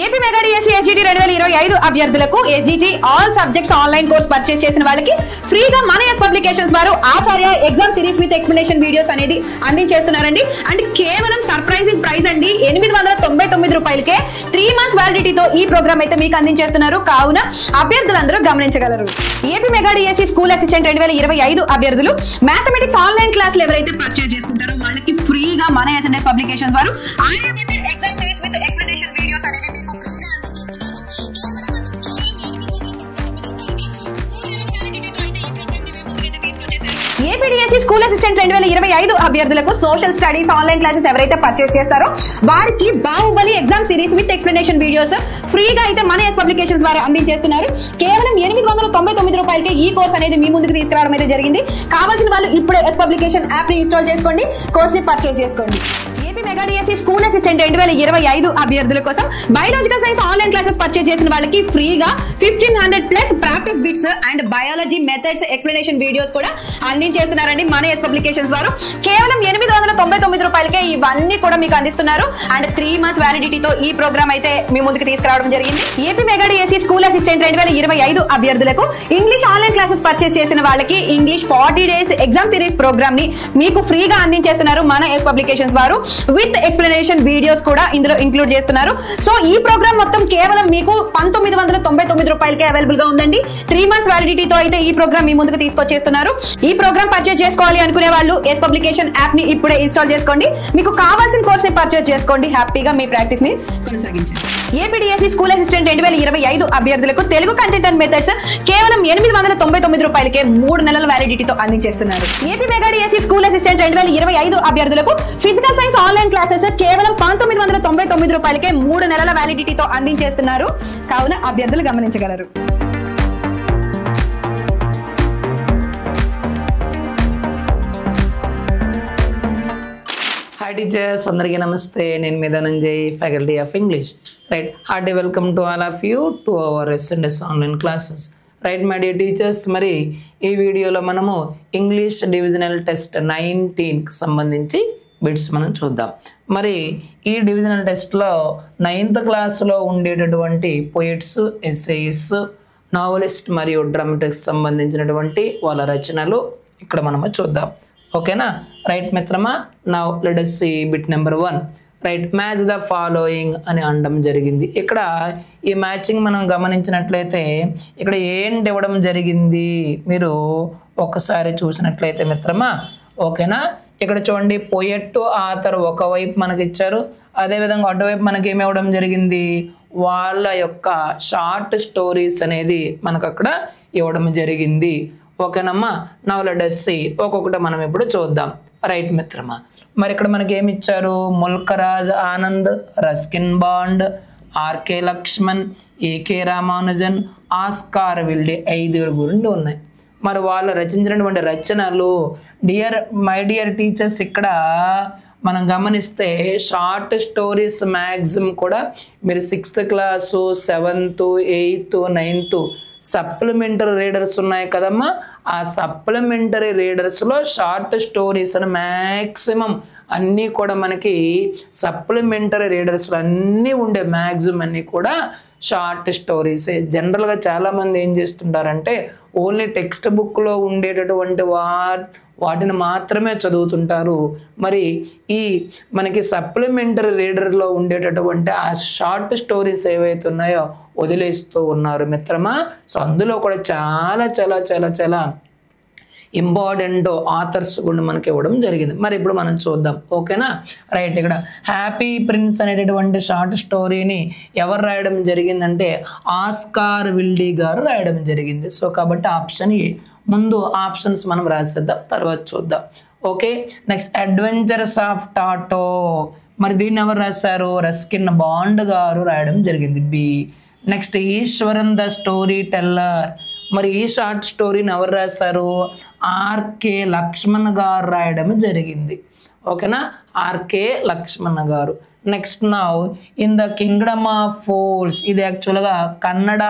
AP mega DSC SGT 2025 అభ్యర్థులకు SGT all subjects online course purchase చేసిన వాళ్ళకి ఫ్రీగా మన ఎస్ పబ్లికేషన్స్ వారు Acharya exam series with explanation videos అనేది అందించేస్తున్నారండి. అండ్ కేవలం సర్ప్రైజింగ్ ప్రైస్ అండి 899 రూపాయలకే 3 months వ్యాలిడిటీతో ఈ ప్రోగ్రామ్ అయితే మీకు అందించేస్తున్నారు. కావున అభ్యర్థులందరూ గమనించగలరు. AP mega DSC school assistant 2025 అభ్యర్థులు మ్యాథమెటిక్స్ ఆన్లైన్ క్లాసులు ఎవరైతే పర్చేస్ చేసుకుంటారో వాళ్ళకి ఫ్రీగా మన ఎస్ పబ్లికేషన్స్ వారు exam series with explanation videos అనేవి మీకు ఫ్రీగా అందించేస్తున్నారు. ఏపీడీఎస్సీ స్కూల్ అసిస్టెంట్ 2025 అభ్యర్థులకు సోషల్ స్టడీస్ ఆన్లైన్ క్లాసెస్ ఎవరైతే పర్చేస్ చేస్తారో వారికి Baahubali exam series with explanation videos ఫ్రీగా అయితే మన ఎస్ పబ్లికేషన్స్ ద్వారా అందించేస్తున్నారు. కేవలం 899 రూపాయలకి ఈ కోర్స్ అనేది మీ ముందుకు తీసుకురావడం అయితే జరిగింది. కావాల్సిన వాళ్ళు ఇప్పుడే ఎస్ పబ్లికేషన్ యాప్ ని ఇన్స్టాల్ చేసుకోండి, కోర్స్ ని పర్చేస్ చేసుకోండి. AP mega DSC school assistant 2025 అభ్యర్థుల కోసం biological science online classes purchase చేసిన వాళ్ళకి ఫ్రీగా 1500+ practice bits and biology methods explanation videos కూడా అందించేస్తున్నారండి మన ఎస్ పబ్లికేషన్స్ వారు. కేవలం 899 రూపాయలకే ఇవన్నీ కూడా మీకు అందిస్తున్నారు. అండ్ 3 months వ్యాలిడిటీతో ఈ ప్రోగ్రామ్ అయితే మీ ముందుకు తీసుకురావడం జరిగింది. AP mega DSC school assistant 2025 అభ్యర్థులకు ఇంగ్లీష్ ఆన్లైన్ క్లాసెస్ పర్చేస్ చేసిన వాళ్ళకి English 40 days exam series program ని మీకు ఫ్రీగా అందించేస్తున్నారు మన ఎస్ పబ్లికేషన్స్ వారు. విత్ ఎక్స్ప్లెనేషన్ వీడియోస్ కూడా ఇందులో ఇంక్లూడ్ చేస్తున్నారు. సో ఈ ప్రోగ్రామ్ మొత్తం కేవలం మీకు 1999 రూపాయలకే అవైలబుల్ గా ఉందండి. 3 months వ్యాలిడిటీతో అయితే ఈ ప్రోగ్రామ్ మీ ముందుకు తీసుకొచ్చేస్తున్నారు. ఈ ప్రోగ్రామ్ పర్చేస్ చేసుకోవాలి అనుకునే వాళ్ళు ఎస్ పబ్లికేషన్ యాప్ ని ఇప్పుడే ఇన్స్టాల్ చేసుకోండి. మీకు కావాల్సిన కోర్స్ ని పర్చేస్ చేసుకోండి, హ్యాపీగా మీ ప్రాక్టీస్ ని కొనసాగించండి. ఏపీడీఎస్సీ స్కూల్ అసిస్టెంట్ 2025 అభ్యర్థులకు తెలుగు కంటెంట్ అండ్ మెథడ్స్ కేవలం 899 రూపాయలకే 3 నెలల వ్యాలిడిటీతో అందించేస్తున్నారు. AP mega DSC school assistant 2025 అభ్యర్థులకు ఫిజికల్ సైన్స్ ఆన్లైన్ క్లాసెస్ కేవలం 1999 రూపాయలకే 3 నెలల వ్యాలిడిటీతో అందించేస్తున్నారు. కావున అభ్యర్థులు గమనించగలరు. Hi teachers, అందరికీ నమస్తే. నేను మీ Dhananjay, faculty of English. Right, hearty welcome to all of you to our S and S online classes. Right my dear teachers, మరి ఈ వీడియోలో మనము ఇంగ్లీష్ డివిజనల్ టెస్ట్ 19కి సంబంధించి బిట్స్ మనం చూద్దాం. మరి ఈ డివిజనల్ టెస్ట్లో 9th క్లాస్లో ఉండేటటువంటి పోయిట్స్, ఎస్సేయిస్, నావలిస్ట్ మరియు డ్రామాటిక్స్ సంబంధించినటువంటి వాళ్ళ రచనలు ఇక్కడ మనము చూద్దాం. ఓకేనా? రైట్ మిత్రమా, now let us see bit number 1. Right, match the following అని అనడం జరిగింది. ఇక్కడ ఈ మ్యాచింగ్ మనం గమనించినట్లయితే ఇక్కడ ఏంటి ఇవ్వడం జరిగింది మీరు ఒకసారి చూసినట్లయితే మిత్రమా, ఓకేనా? ఇక్కడ చూడండి, పోయెట్ ఆథర్ ఒకవైపు మనకి ఇచ్చారు, అదేవిధంగా అటువైపు మనకి ఏమి ఇవ్వడం జరిగింది, వాళ్ళ యొక్క షార్ట్ స్టోరీస్ అనేది మనకు అక్కడ ఇవ్వడం జరిగింది. ఓకేనమ్మా, నౌ లెట్ us see ఒక్కొక్కటి మనం ఇప్పుడు చూద్దాం. రైట్ మిత్రమా, మరి ఇక్కడ మనకి ఏమి ఇచ్చారు, Mulk Raj Anand, Ruskin Bond, RK Laxman, AK Ramanujan, Oscar Wilde 5 గురించి ఉన్నాయి. మరి వాళ్ళు రచించినటువంటి రచనలు మై డియర్ టీచర్స్, ఇక్కడ మనం గమనిస్తే షార్ట్ స్టోరీస్ మ్యాక్సిమం కూడా మీరు 6th class, 7th, 8th, 9th supplementary readers ఉన్నాయి కదమ్మా, ఆ సప్లిమెంటరీ రీడర్స్లో షార్ట్ స్టోరీస్ అని మ్యాక్సిమం అన్నీ కూడా మనకి సప్లిమెంటరీ రీడర్స్లో అన్నీ ఉండే మ్యాక్సిమం అన్నీ కూడా షార్ట్ స్టోరీసే. జనరల్గా చాలామంది ఏం చేస్తుంటారంటే ఓన్లీ టెక్స్ట్ బుక్లో ఉండేటటువంటి వాటిని మాత్రమే చదువుతుంటారు. మరి ఈ మనకి సప్లిమెంటరీ రీడర్లో ఉండేటటువంటి ఆ షార్ట్ స్టోరీస్ ఏవైతే ఉన్నాయో వదిలేస్తూ ఉన్నారు మిత్రమా. సో అందులో కూడా చాలా చాలా చాలా చాలా ఇంపార్టెంట్ ఆథర్స్ కూడా మనకి ఇవ్వడం జరిగింది. మరి ఇప్పుడు మనం చూద్దాం. ఓకేనా? రైట్, ఇక్కడ హ్యాపీ ప్రిన్స్ అనేటటువంటి షార్ట్ స్టోరీని ఎవరు రాయడం జరిగిందంటే ఆస్కార్ విల్డీ గారు రాయడం జరిగింది. సో కాబట్టి ఆప్షన్ ఏ. ముందు ఆప్షన్స్ మనం రాసేద్దాం, తర్వాత చూద్దాం. Okay, next adventures of Toto, మరి దీన్ని ఎవరు రాశారు, రస్కిన్ బాండ్ గారు రాయడం జరిగింది, B. Next Easwaran the story teller, మరి ఈ షార్ట్ స్టోరీని ఎవరు రాశారు, ఆర్కే లక్ష్మణ్ గారు రాయడం జరిగింది. ఓకేనా, ఆర్కే లక్ష్మణ్ గారు. Next now in the kingdom of poles, ఇది యాక్చువల్గా కన్నడ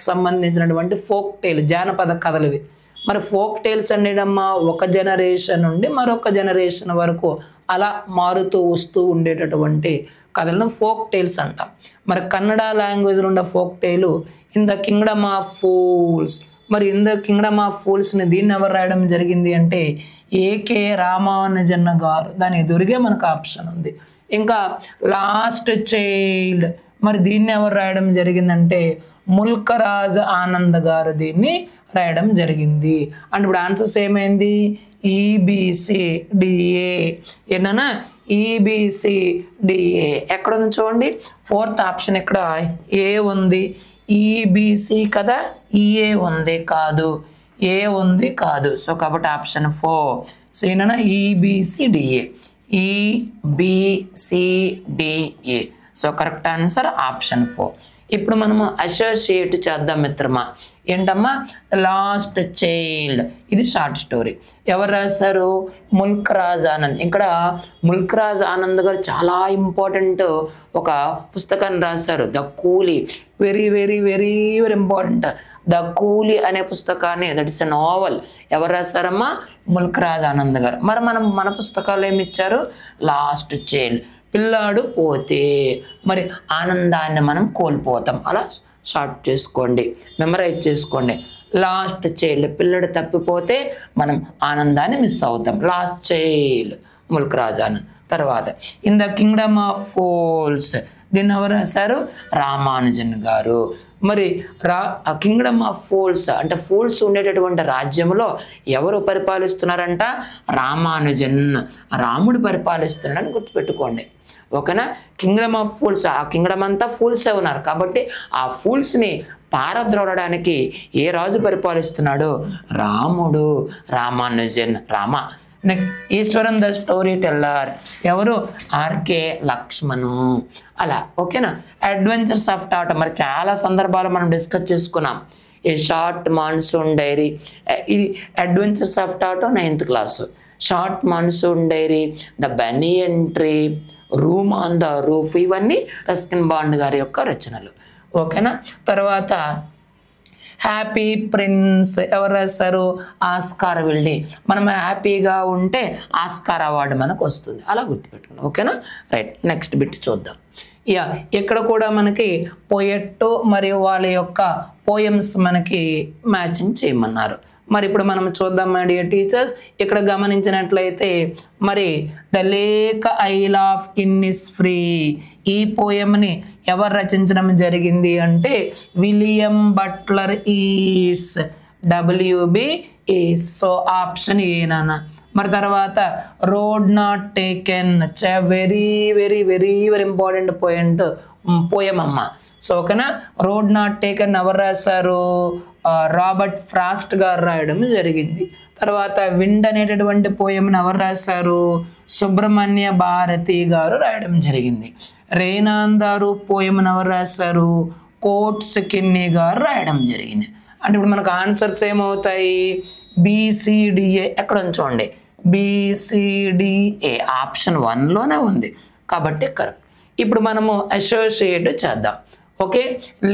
సంబంధించినటువంటి ఫోక్ టేల్, జానపద కథలు ఇవి. మరి ఫోక్ టేల్స్ అనేటమ్మా ఒక జనరేషన్ నుండి మరొక జనరేషన్ వరకు అలా మారుతూ వస్తూ ఉండేటటువంటి కథలను ఫోక్ టైల్స్ అంటాం. మరి కన్నడ లాంగ్వేజ్లో ఉండే folk tales in the kingdom of fools. మరి ఇన్ ద కింగ్డమ్ ఆఫ్ ఫూల్స్ని దీన్ని ఎవరు రాయడం జరిగింది అంటే ఏకే రామానుజన్ గారు. దాని ఎదురుగే మనకు ఆప్షన్ ఉంది. ఇంకా లాస్ట్ చైల్డ్, మరి దీన్ని ఎవరు రాయడం జరిగిందంటే ముల్కరాజ్ ఆనంద్ గారు దీన్ని రాయడం జరిగింది. అండ్ ఇప్పుడు ఆన్సర్స్ ఏమైంది EBCDA. ఏంటన్నా EBCDA ఎక్కడ ఉంది చూడండి, ఫోర్త్ ఆప్షన్ ఇక్కడ ఏ ఉంది, EBC కదా, EA ఉంది కాదు, ఏ ఉంది కాదు. సో కాబట్టి ఆప్షన్ 4. సో ఏంటన్నా EBCDA. So correct answer option 4. ఇప్పుడు మనము అసోసియేట్ చేద్దాం మిత్రమా. ఏంటమ్మా లాస్ట్ చైల్డ్, ఇది షార్ట్ స్టోరీ. ఎవరు రాశారు ముల్కరాజ్ ఆనంద్. ఇక్కడ ముల్కరాజ్ ఆనంద్ గారు చాలా ఇంపార్టెంట్ ఒక పుస్తకాన్ని రాశారు, ద కూలీ. Very very very very important. The కూలీ అనే పుస్తకాన్ని, దట్ ఇస్ ఎ నావల్. ఎవరు రాశారమ్మా ముల్కరాజ్ ఆనంద్ గారు. మరి మన పుస్తకాలు ఏమి ఇచ్చారు లాస్ట్ చైల్డ్. పిల్లాడు పోతే మరి ఆనందాన్ని మనం కోల్పోతాం. అలా షార్ట్ చేసుకోండి, మెమరైజ్ చేసుకోండి. లాస్ట్ చైల్డ్, పిల్లడు తప్పిపోతే మనం ఆనందాన్ని మిస్ అవుతాం. Lost child Mulk Raj Anand. తర్వాత in the kingdom of fools, దీన్ని ఎవరు రాశారు రామానుజన్ గారు. మరి కింగ్డమ్ ఆఫ్ ఫూల్స్ అంటే ఫూల్స్ ఉండేటటువంటి రాజ్యంలో ఎవరు పరిపాలిస్తున్నారంట రామానుజన్, రాముడు పరిపాలిస్తున్నాడని గుర్తుపెట్టుకోండి. ఓకేనా. కింగ్డమ్ ఆఫ్ ఫూల్స్, ఆ కింగ్డమ్ అంతా ఫూల్సే ఉన్నారు కాబట్టి ఆ ఫూల్స్ని పారద్రోడడానికి ఏ రాజు పరిపాలిస్తున్నాడు రాముడు, Ramanujan, Rama. Next Easwaran the story teller, ఎవరు ఆర్కే లక్ష్మణు. అలా ఓకేనా. అడ్వెంచర్స్ ఆఫ్ టాటా, మరి చాలా సందర్భాలు మనం డిస్కస్ చేసుకున్నాం. ఏ షార్ట్ మాన్సూన్ డైరీ, ఇది adventures of Toto 9th class. Short monsoon diary, the banyan tree, room on the roof, ఇవన్నీ రస్కిన్ బాండ్ గారి యొక్క రచనలు. ఓకేనా. తర్వాత హ్యాపీ ప్రిన్స్ ఎవరు రాశారు ఆస్కార్ విల్డే. మనం హ్యాపీగా ఉంటే ఆస్కార్ అవార్డు మనకు వస్తుంది, అలా గుర్తుపెట్టుకున్నాం. ఓకేనా. రైట్, నెక్స్ట్ బిట్ చూద్దాం. ఇక్కడ కూడా మనకి పోయెట్ మరియు వాళ్ళ యొక్క పోయమ్స్ మనకి మ్యాచింగ్ చేయమన్నారు. మరి ఇప్పుడు మనం చూద్దాం మై డియర్ టీచర్స్. ఇక్కడ గమనించినట్లయితే మరి ద లేక్ ఐల్ ఆఫ్ ఇన్నిస్ఫ్రీ, ఈ పోయమ్ని ఎవరు రచించడం జరిగింది అంటే William Buttler is, WB is. So option ఏనా. మరి తర్వాత road not taken, very very very very important poem అమ్మ. సో ఓకేనా. రోడ్ నాట్ టేకెన్ ఎవరు రాశారు రాబర్ట్ ఫ్రాస్ట్ గారు రాయడం జరిగింది. తర్వాత విండ్ అనేటటువంటి పోయంని ఎవరు రాశారు సుబ్రహ్మణ్య భారతి గారు రాయడం జరిగింది. రేనాందారు పోయంని ఎవరు రాశారు కోట్స్ కిన్నీ గారు రాయడం జరిగింది. అంటే ఇప్పుడు మనకు ఆన్సర్స్ ఏమవుతాయి BCDA. ఎక్కడ ఉంచండి BCDA, ఆప్షన్ 1లోనే ఉంది కాబట్టి కరెక్ట్. ఇప్పుడు మనము అసోసియేట్ చేద్దాం. ఓకే.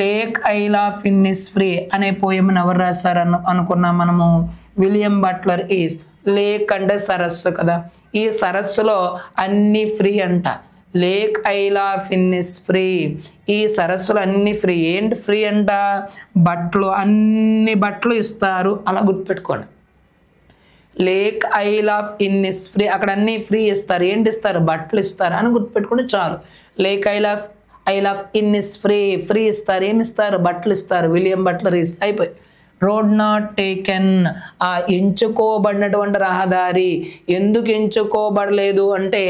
లేక్ ఐల్ ఆఫ్ ఇన్నిస్ఫ్రీ అనే పోయమ్ని ఎవరు రాశారు అనుకున్నాం మనము విలియం బట్లర్ ఈస్. లేక్ అంటే సరస్సు కదా, ఈ సరస్సులో అన్ని ఫ్రీ అంట. లేక్ ఐల్ ఆఫ్ ఇన్నిస్ఫ్రీ, ఈ సరస్సులో అన్ని ఫ్రీ. ఏంటి ఫ్రీ అంట బట్టలు, అన్ని బట్టలు ఇస్తారు, అలా గుర్తుపెట్టుకోండి. లేక్ ఐల్ ఆఫ్ ఇన్నిస్ఫ్రీ, అక్కడ అన్ని ఫ్రీ ఇస్తారు. ఏంటి ఇస్తారు బట్టలు ఇస్తారు అని గుర్తుపెట్టుకుంటే చాలు. లేక్ ఐల్ ఆఫ్ ఇన్నిస్ఫ్రీ, ఫ్రీ ఇస్తారు. ఏమి ఇస్తారు బట్టలు ఇస్తారు. William Buttler is. అయిపోయి. రోడ్ నాట్ టేకెన్, ఆ ఎంచుకోబడినటువంటి రహదారి ఎందుకు ఎంచుకోబడలేదు అంటే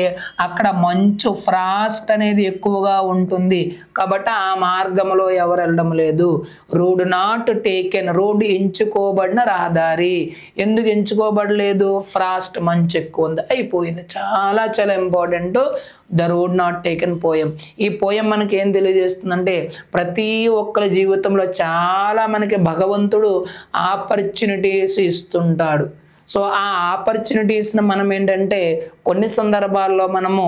అక్కడ మంచు ఫ్రాస్ట్ అనేది ఎక్కువగా ఉంటుంది కాబట్టి ఆ మార్గంలో ఎవరు వెళ్ళడం లేదు. రోడ్ నాట్ టేకెన్, రోడ్డు ఎంచుకోబడిన రహదారి. ఎందుకు ఎంచుకోబడలేదు ఫ్రాస్ట్, మంచు ఎక్కువ ఉంది. అయిపోయింది. చాలా చాలా important the road not taken poem. ఈ పోయం మనకి ఏం తెలియజేస్తుందంటే ప్రతి ఒక్కరి జీవితంలో చాలా మనకి భగవంతుడు ఆపర్చునిటీస్ ఇస్తుంటాడు. సో ఆ ఆపర్చునిటీస్ని మనం ఏంటంటే కొన్ని సందర్భాల్లో మనము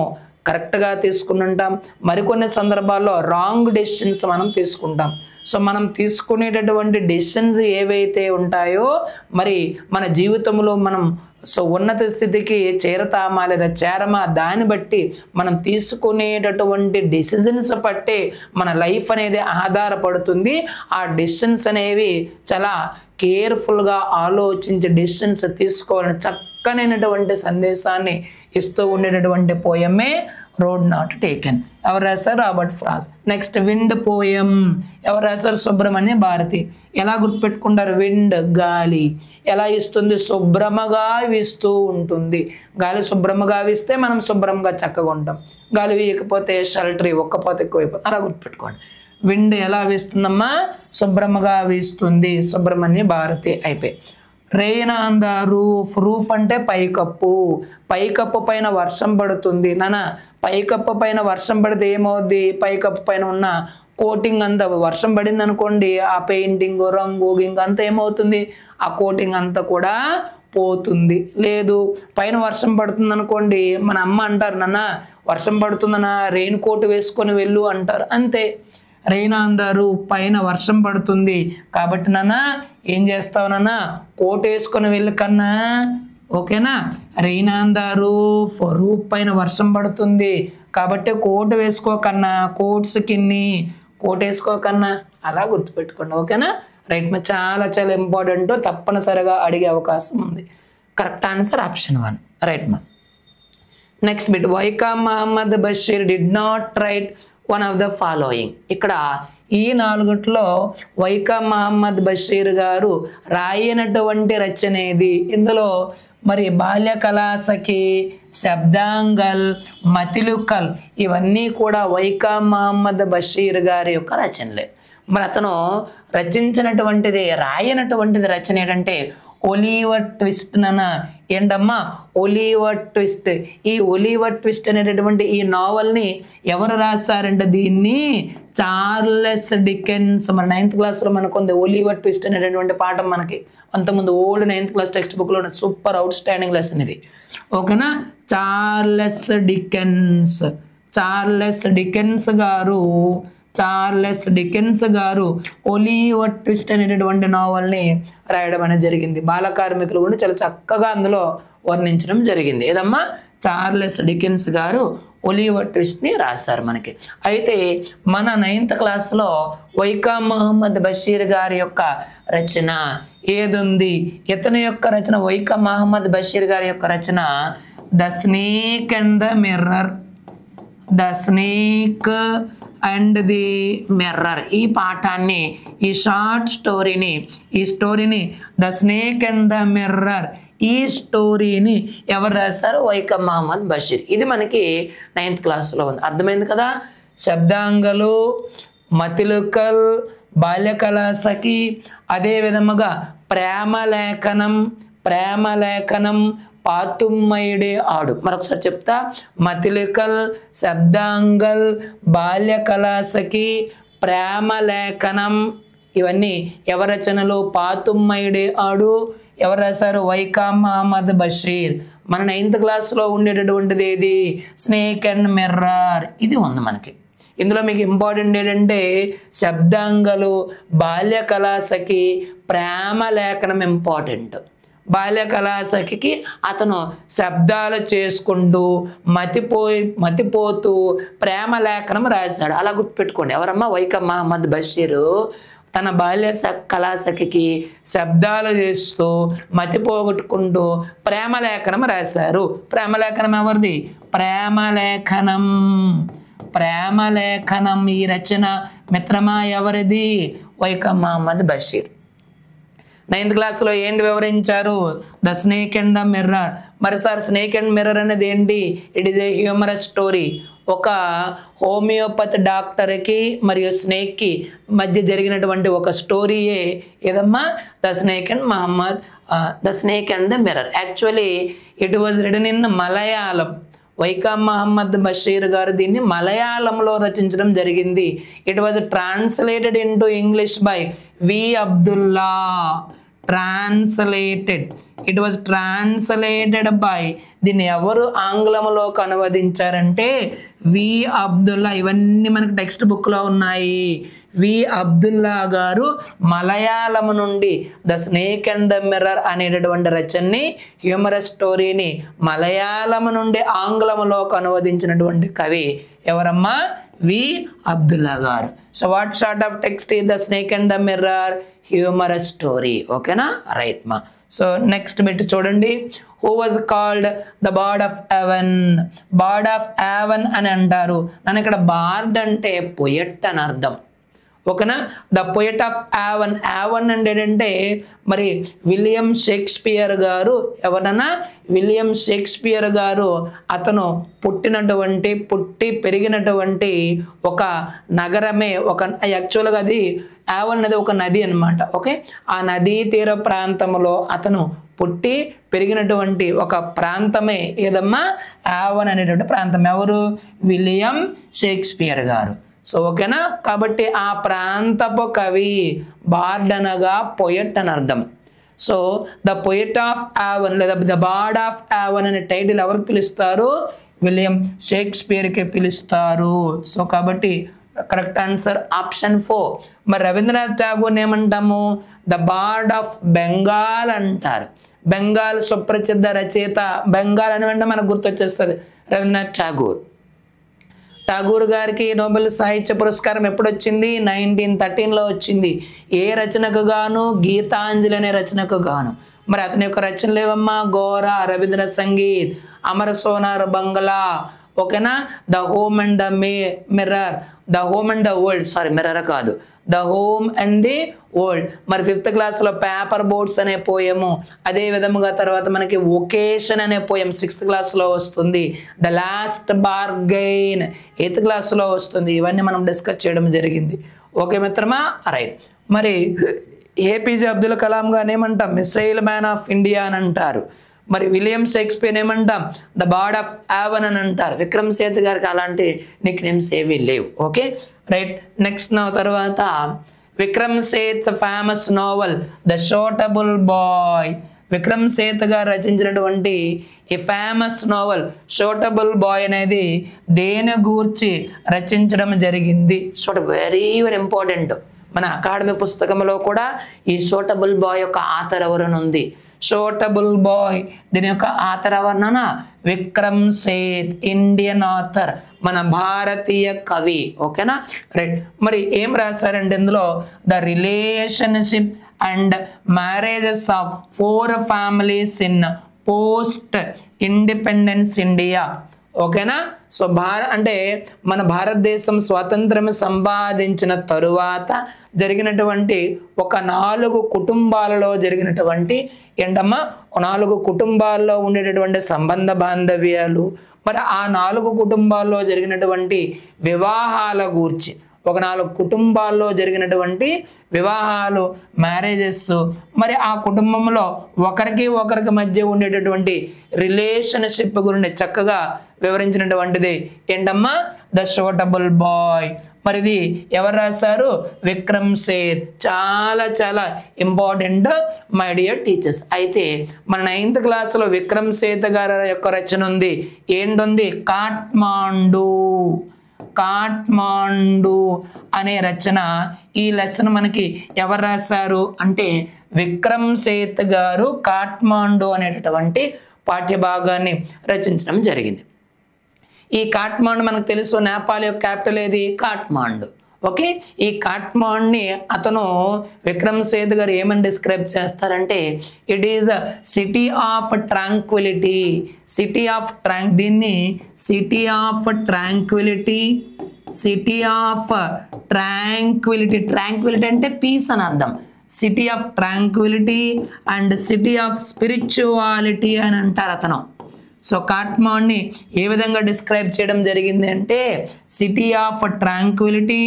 కరెక్ట్గా తీసుకుంటుంటాం, మరికొన్ని సందర్భాల్లో రాంగ్ డెసిషన్స్ మనం తీసుకుంటాం. సో మనం తీసుకునేటటువంటి డెసిషన్స్ ఏవైతే ఉంటాయో మరి మన జీవితంలో మనం సో ఉన్నత స్థితికి చేరతామా లేదా చేరమా దాన్ని బట్టి మనం తీసుకునేటటువంటి డెసిజన్స్ బట్టి మన లైఫ్ అనేది ఆధారపడుతుంది. ఆ డెసిషన్స్ అనేవి చాలా కేర్ఫుల్గా ఆలోచించి డెసిషన్స్ తీసుకోవాలని చక్కనైనటువంటి సందేశాన్ని ఇస్తూ ఉండేటటువంటి పోయమే రోడ్ నాట్ టేకెన్. ఎవరు రాశారు? Robert Frost. Next wind poem ఎవరు రాశారు? సుబ్రహ్మణ్య భారతి. ఎలా గుర్తుపెట్టుకుంటారు? విండ్ గాలి ఎలా ఇస్తుంది? శుభ్రమగా వీస్తూ ఉంటుంది. గాలి శుభ్రమగా వీస్తే మనం శుభ్రంగా చక్కగా ఉంటాం. గాలి వీయకపోతే షల్టరీ ఒక్కపోతే ఎక్కువైపోతుంది. అలా గుర్తుపెట్టుకోండి. విండ్ ఎలా వీస్తుందమ్మా? శుభ్రమగా వీస్తుంది. సుబ్రహ్మణ్య భారతి అయిపోయి. Rain on the roof. Roof అంటే పైకప్పు. పైకప్పు పైన వర్షం పడుతుంది. నానా పైకప్పు పైన వర్షం పడితే ఏమవుద్ది? పైకప్పు పైన ఉన్న కోటింగ్ అంతా వర్షం పడింది అనుకోండి, ఆ పెయింటింగ్ రంగు గింగ్ అంతా ఏమవుతుంది? ఆ కోటింగ్ అంతా కూడా పోతుంది. లేదు పైన వర్షం పడుతుంది అనుకోండి, మన అమ్మ అంటారు నాన్న వర్షం పడుతుందన్నా రెయిన్ కోట్ వేసుకొని వెళ్ళు అంటారు. అంతే. రెయిన్ ఆన్ ద రూఫ్ పైన వర్షం పడుతుంది కాబట్టి నాన్న ఏం చేస్తావు నాన్న? కోట్ వేసుకొని వెళ్ళు కన్నా. ఓకేనా? Rain on the roof roof పైన వర్షం పడుతుంది కాబట్టి కోట్ వేసుకోకన్నా, కోట్స్ కిన్ని కోట్ వేసుకోకన్నా. అలా గుర్తుపెట్టుకోండి. ఓకేనా? రైట్ మా చాలా చాలా ఇంపార్టెంట్, తప్పనిసరిగా అడిగే అవకాశం ఉంది. Correct answer option 1. రైట్ మా. Next bit. Vaikom Mohammed Basheer did not write one of the following. ఇక్కడ ఈ 4 వైకామ్ మహమ్మద్ బషీర్ గారు రాయనటువంటి రచన ఏది? ఇందులో మరి బాల్య కళాసఖి, శబ్దాంగల్, మతిలుకల్ ఇవన్నీ కూడా వైకామ్ మహమ్మద్ బషీర్ గారి యొక్క రచనలే. మరి అతను రచించినటువంటిది రాయనటువంటిది రచన ఏంటంటే ఒలివర్ ట్విస్ట్. నాన్న ఏంటమ్మా? Oliver twist. ఈ ఒలివర్ ట్విస్ట్ అనేటటువంటి ఈ నావల్ని ఎవరు రాశారంటే దీన్ని చార్లెస్ డికెన్స్. మరి 9th క్లాస్లో మనకు ఉంది ఒలివర్ ట్విస్ట్ అనేటటువంటి పాఠం మనకి అంతకుముందు ఓల్డ్ 9th క్లాస్ టెక్స్ట్ బుక్లో సూపర్ అవుట్ స్టాండింగ్ లెసన్ ఇది. ఓకేనా? Charles Dickens. చార్లెస్ డికెన్స్ గారు ఒలివర్ ట్విస్ట్ అనేటటువంటి నావల్ని రాయడం అనేది జరిగింది. బాల కార్మికులు కూడా చాలా చక్కగా అందులో వర్ణించడం జరిగింది. ఏదమ్మా? చార్లెస్ డికెన్స్ గారు ఒలివర్ ట్విస్ట్ని రాశారు మనకి. అయితే మన 9th క్లాస్లో వైకామ్ మహమ్మద్ బషీర్ గారి యొక్క రచన ఏదుంది? ఇతని యొక్క రచన వైకామ్ మహమ్మద్ బషీర్ గారి యొక్క రచన the snake and the mirror. The snake and the mirror. ఈ పాఠాన్ని, ఈ షార్ట్ స్టోరీని, the snake and the mirror, ఈ స్టోరీని ఎవరు రాశారు? వైకామ్ మహమ్మద్ బషీర్. ఇది మనకి 9th క్లాస్లో ఉంది. అర్థమైంది కదా? శబ్దాంగలు, మతిలుకల్, బాల్య కళాసఖి, అదే విధముగా ప్రేమలేఖనం, పాతుమ్మయుడే ఆడు. మరొకసారి చెప్తా. మతిలికల్, శబ్దాంగల్, బాల్య కళాసఖి, ప్రేమలేఖనం ఇవన్నీ ఎవరి రచనలు? పాతుమ్మయుడే ఆడు ఎవరు రాశారు? వైకామ్ మహమ్మద్ బషీర్. మన 9th క్లాస్లో ఉండేటటువంటిది ఏది? Snake and mirror. ఇది ఉంది మనకి. ఇందులో మీకు ఇంపార్టెంట్ ఏంటంటే శబ్దాంగలు, బాల్య కళాసఖి, ప్రేమలేఖనం ఇంపార్టెంట్. బాల్య కళాసఖికి అతను శబ్దాలు చేసుకుంటూ మతిపోతూ ప్రేమలేఖనం రాశాడు. అలా గుర్తుపెట్టుకోండి. ఎవరమ్మా? వైకామ్ మహమ్మద్ బషీరు తన బాల్య కళాసఖికి శబ్దాలు చేస్తూ మతిపోగొట్టుకుంటూ ప్రేమలేఖనం రాశారు. ప్రేమలేఖనం ఎవరిది? ప్రేమలేఖనం ఈ రచన మిత్రమా ఎవరిది? వైకామ్ మహమ్మద్ బషీర్. 9th క్లాస్లో ఏంటి వివరించారు? The snake and the mirror. మరి సార్ స్నేక్ అండ్ మిర్రర్ అనేది ఏంటి? It is a humorous story. ఒక హోమియోపతి డాక్టర్కి మరియు స్నేక్కి మధ్య జరిగినటువంటి ఒక స్టోరీయే ఏదమ్మా? The snake and the mirror. Actually it was written in Malayalam. Vaikom Mohammed Basheer గారు దీన్ని మలయాళంలో రచించడం జరిగింది. It was translated into English by V Abdullah. Translated by దీన్ని ఎవరు ఆంగ్లంలోకి అనువదించారంటే వి అబ్దుల్లా. ఇవన్నీ మనకి టెక్స్ట్ బుక్లో ఉన్నాయి. వి అబ్దుల్లా గారు మలయాళం నుండి the snake and the mirror అనేటటువంటి రచనని, హ్యూమరస్ స్టోరీని మలయాళం నుండి ఆంగ్లంలోకి అనువదించినటువంటి కవి ఎవరమ్మా? వి అబ్దుల్లా గారు. So what sort of text is the snake and the mirror? Humorous story. ఓకేనా? రైట్ మా. సో నెక్స్ట్ బిట్ చూడండి. Who was called the bard of oven? Bard of oven అని అంటారు. నన్ను ఇక్కడ బార్డ్ అంటే పొయట్ అని అర్థం. ఓకేనా? The poet of Avon. Avon అంటే ఏంటంటే మరి విలియం షేక్స్పియర్ గారు. ఎవరన్నా? విలియం షేక్స్పియర్ గారు. అతను పుట్టి పెరిగినటువంటి ఒక నగరమే, ఒక యాక్చువల్గా అది అవెన్ అనేది ఒక నది అన్నమాట. ఓకే, ఆ నదీ తీర ప్రాంతంలో అతను పుట్టి పెరిగినటువంటి ఒక ప్రాంతమే ఏదమ్మా? అవెన్ అనేటువంటి ప్రాంతం. ఎవరు? విలియం షేక్స్పియర్ గారు. సో ఓకేనా? కాబట్టి ఆ ప్రాంతపు కవి. బార్డ్ అనగా పొయట్ అని అర్థం. So the poet of oven లేదా ద బార్డ్ ఆఫ్ అవెన్ అనే టైటిల్ ఎవరికి పిలుస్తారు? విలియం షేక్స్పియర్కి పిలుస్తారు. సో కాబట్టి కరెక్ట్ ఆన్సర్ ఆప్షన్ 4. మరి రవీంద్రనాథ్ ఠాగూర్ ఏమంటాము? ద బార్డ్ ఆఫ్ బెంగాల్ అంటారు. బెంగాల్ సుప్రసిద్ధ రచయిత. బెంగాల్ అని వెంటనే మనకు గుర్తొచ్చేస్తుంది రవీంద్రనాథ్ ఠాగూర్. ఠాగూర్ గారికి నోబెల్ సాహిత్య పురస్కారం ఎప్పుడు వచ్చింది? 1913లో వచ్చింది. ఏ రచనకు గాను? గీతాంజలి అనే రచనకు గాను. మరి అతని యొక్క రచనలు ఏవమ్మా? గోరా, రవీంద్ర సంగీత్, అమర సోనార్ బంగ్లా. ఓకేనా? The home and the mirror, the home and the world, sorry mirror కాదు, the home and the world. మరి 5th క్లాస్లో పేపర్ బోట్స్ అనే పోయము. అదే విధముగా తర్వాత మనకి ఒకేషన్ అనే పోయం 6th క్లాస్లో వస్తుంది. ద లాస్ట్ బార్గెయిన్ 8th క్లాస్లో వస్తుంది. ఇవన్నీ మనం డిస్కస్ చేయడం జరిగింది. ఓకే మిత్రమా? రైట్. మరి ఏపీజే అబ్దుల్ కలాం గారిని ఏమంటాం? మిసైల్ మ్యాన్ ఆఫ్ ఇండియా అని అంటారు. మరి విలియం షేక్స్పియర్ ఏమంటాం? ద బార్డ్ ఆఫ్ అవెన్ అని అంటారు. విక్రమ్ సేత్ గారికి అలాంటి నిక్ నేమ్స్ ఏవి లేవు. Okay right. నెక్స్ట్ తర్వాత Vikram Seth famous novel the suitable boy. Vikram Seth గారు రచించినటువంటి ఈ ఫేమస్ నోవెల్ షోటబుల్ బాయ్ అనేది దేని గూర్చి రచించడం జరిగింది? Very very important. మన అకాడమీ పుస్తకంలో కూడా ఈ షోటబుల్ బాయ్ యొక్క ఆథర్ ఎవరని ఉంది. షోటబుల్ బాయ్ దీని యొక్క ఆథర్ ఎవరన్నా? విక్రమ్ సేత్, ఇండియన్ ఆథర్, మన భారతీయ కవి. ఓకేనా? రైట్. మరి ఏం రాశారంటే ఇందులో? The relationship and marriages of 4 families in post independence India. ఓకేనా? సో అంటే మన భారతదేశం స్వాతంత్రం సంపాదించిన తరువాత జరిగినటువంటి ఒక 4 కుటుంబాలలో జరిగినటువంటి ఏంటమ్మా? 4 కుటుంబాల్లో ఉండేటటువంటి సంబంధ బాంధవ్యాలు, మరి ఆ 4 కుటుంబాల్లో జరిగినటువంటి వివాహాల గూర్చి, ఒక 4 కుటుంబాల్లో జరిగినటువంటి వివాహాలు, మ్యారేజెస్, మరి ఆ కుటుంబంలో ఒకరికి మధ్య ఉండేటటువంటి రిలేషన్షిప్ గురించి చక్కగా వివరించినటువంటిది ఏంటమ్మా? The suitable boy. మరి ఇది ఎవరు రాశారు? విక్రమ్ సేత్. చాలా చాలా ఇంపార్టెంట్ మై డియర్ టీచర్స్. అయితే మన 9th క్లాస్లో విక్రమ్ సేత్ గారి యొక్క రచన ఉంది. ఏంటుంది? కాట్మాండు అనే రచన. ఈ లెసన్ మనకి ఎవరు రాశారు అంటే విక్రమ్ సేత్ గారు కాట్మాండు అనేటటువంటి పాఠ్యభాగాన్ని రచించడం జరిగింది. ఈ కాట్మాండు మనకు తెలుసు, నేపాల్ యొక్క క్యాపిటల్ ఏది? కాట్మాండు. ఓకే, ఈ కాట్మాండుని అతను విక్రమ్ సేత్ గారు ఏమని డిస్క్రైబ్ చేస్తారంటే it is the city of Tranquility. దీన్ని సిటీ ఆఫ్ ట్రాంక్విలిటీ అంటే పీస్ అని అర్థం. City of tranquility and city of spirituality అని అంటారు అతను. సో కాట్మాండుని ఏ విధంగా డిస్క్రైబ్ చేయడం జరిగింది అంటే city of tranquility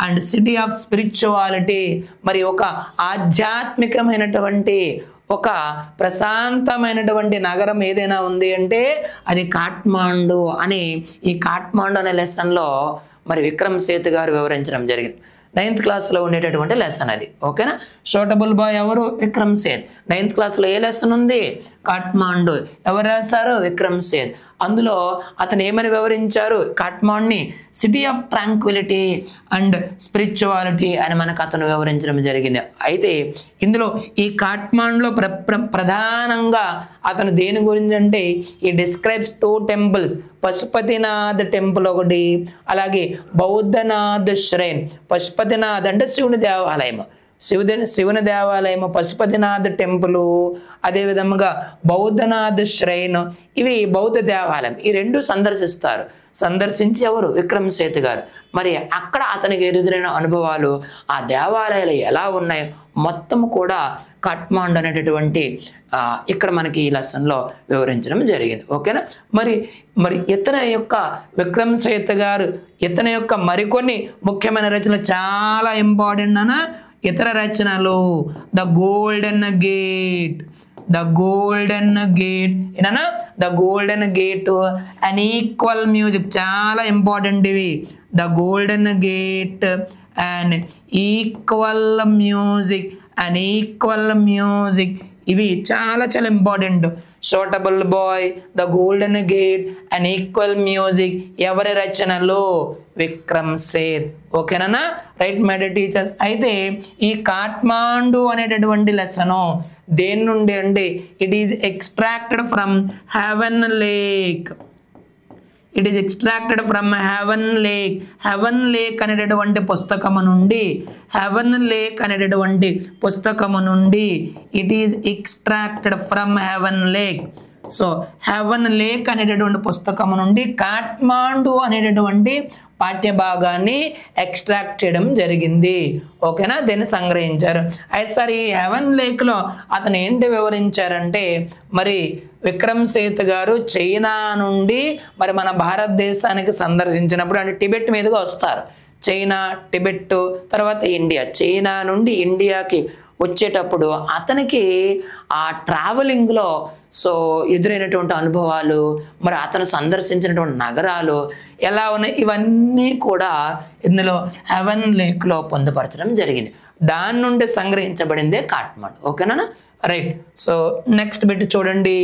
and city of spirituality. మరి ఒక ఆధ్యాత్మికమైనటువంటి ఒక ప్రశాంతమైనటువంటి నగరం ఏదైనా ఉంది అంటే అది కాట్మాండు అని ఈ కాట్మాండు అనే లెసన్లో మరి విక్రమ్ సేత్ గారు వివరించడం జరిగింది. 9th క్లాస్లో ఉండేటటువంటి లెసన్ అది. ఓకేనా? షోటబుల్ బాయ్ ఎవరు? విక్రమ్ సేత్. 9th క్లాస్లో ఏ లెసన్ ఉంది? కాట్మాండు. ఎవరు రాశారు? విక్రమ్ సేత్. అందులో అతను ఏమని వివరించారు, కాట్మాండ్ని city of tranquility and spirituality అని మనకు అతను వివరించడం జరిగింది. అయితే ఇందులో ఈ కాట్మాండ్లో ప్రధానంగా అతను దేని గురించి అంటే ఈ డిస్క్రైబ్స్ 2 టెంపుల్స్, పశుపతినాథ్ టెంపుల్ ఒకటి, అలాగే బౌద్ధనాథ్ శ్రైన్. పశుపతినాథ్ అంటే శివుని దేవాలయం, శివుని దేవాలయం, పశుపతినాథ్ టెంపుల్, అదేవిధంగా బౌద్ధనాథ్ శ్రైన్, ఇవి బౌద్ధ దేవాలయం. ఈ 2 సందర్శించి ఎవరు, విక్రమ్ సేత్ గారు. మరి అక్కడ అతనికి ఎదురైన అనుభవాలు, ఆ దేవాలయాలు ఎలా ఉన్నాయో మొత్తం కూడా కాట్మాండ్ అనేటటువంటి ఇక్కడ మనకి ఈ లెసన్లో వివరించడం జరిగింది. ఓకేనా. మరి ఇతని యొక్క విక్రమ్ సేత్ గారు ఇతని యొక్క మరికొన్ని ముఖ్యమైన రచనలు చాలా ఇంపార్టెంట్ అన్న ఇతర రచనలు, ద గోల్డెన్ గేట్ ఏనా, the golden gate, unequal music, చాలా ఇంపార్టెంట్ ఇవి. The golden gate and equal music, ఇవి చాలా important. Suitable boy, the golden gate and equal music ఎవరి రచనలు, విక్రమ్ సేత్. ఓకేనా రైట్ మై డియర్ టీచర్స్. అయితే ఈ కాట్మాండు అనేటటువంటి లెసను దేని నుండి అంటే it is extracted from heaven lake. Heaven lake అనేటటువంటి పుస్తకము నుండి it is extracted from heaven lake. So haven lake అనేటటువంటి పుస్తకము నుండి కాట్మాండు అనేటటువంటి పాఠ్యభాగాన్ని ఎక్స్ట్రాక్ట్ చేయడం జరిగింది. ఓకేనా, దీన్ని సంగ్రహించారు. అయితే సార్ ఈ హెవెన్ లేక్లో అతను ఏంటి వివరించారంటే, మరి విక్రమ్ సేత్ గారు చైనా నుండి మరి మన భారతదేశానికి సందర్శించినప్పుడు అంటే టిబెట్ మీదుగా వస్తారు. చైనా, టిబెట్, తర్వాత ఇండియా. చైనా నుండి ఇండియాకి వచ్చేటప్పుడు అతనికి ఆ ట్రావెలింగ్లో ఎదురైనటువంటి అనుభవాలు, మరి అతను సందర్శించినటువంటి నగరాలు ఎలా ఉన్నాయి, ఇవన్నీ కూడా ఇందులో హెవెన్ లేక్లో పొందుపరచడం జరిగింది. దాని నుండి సంగ్రహించబడిందే కాట్మాండ్. ఓకేనా రైట్. సో నెక్స్ట్ బిట్ చూడండి,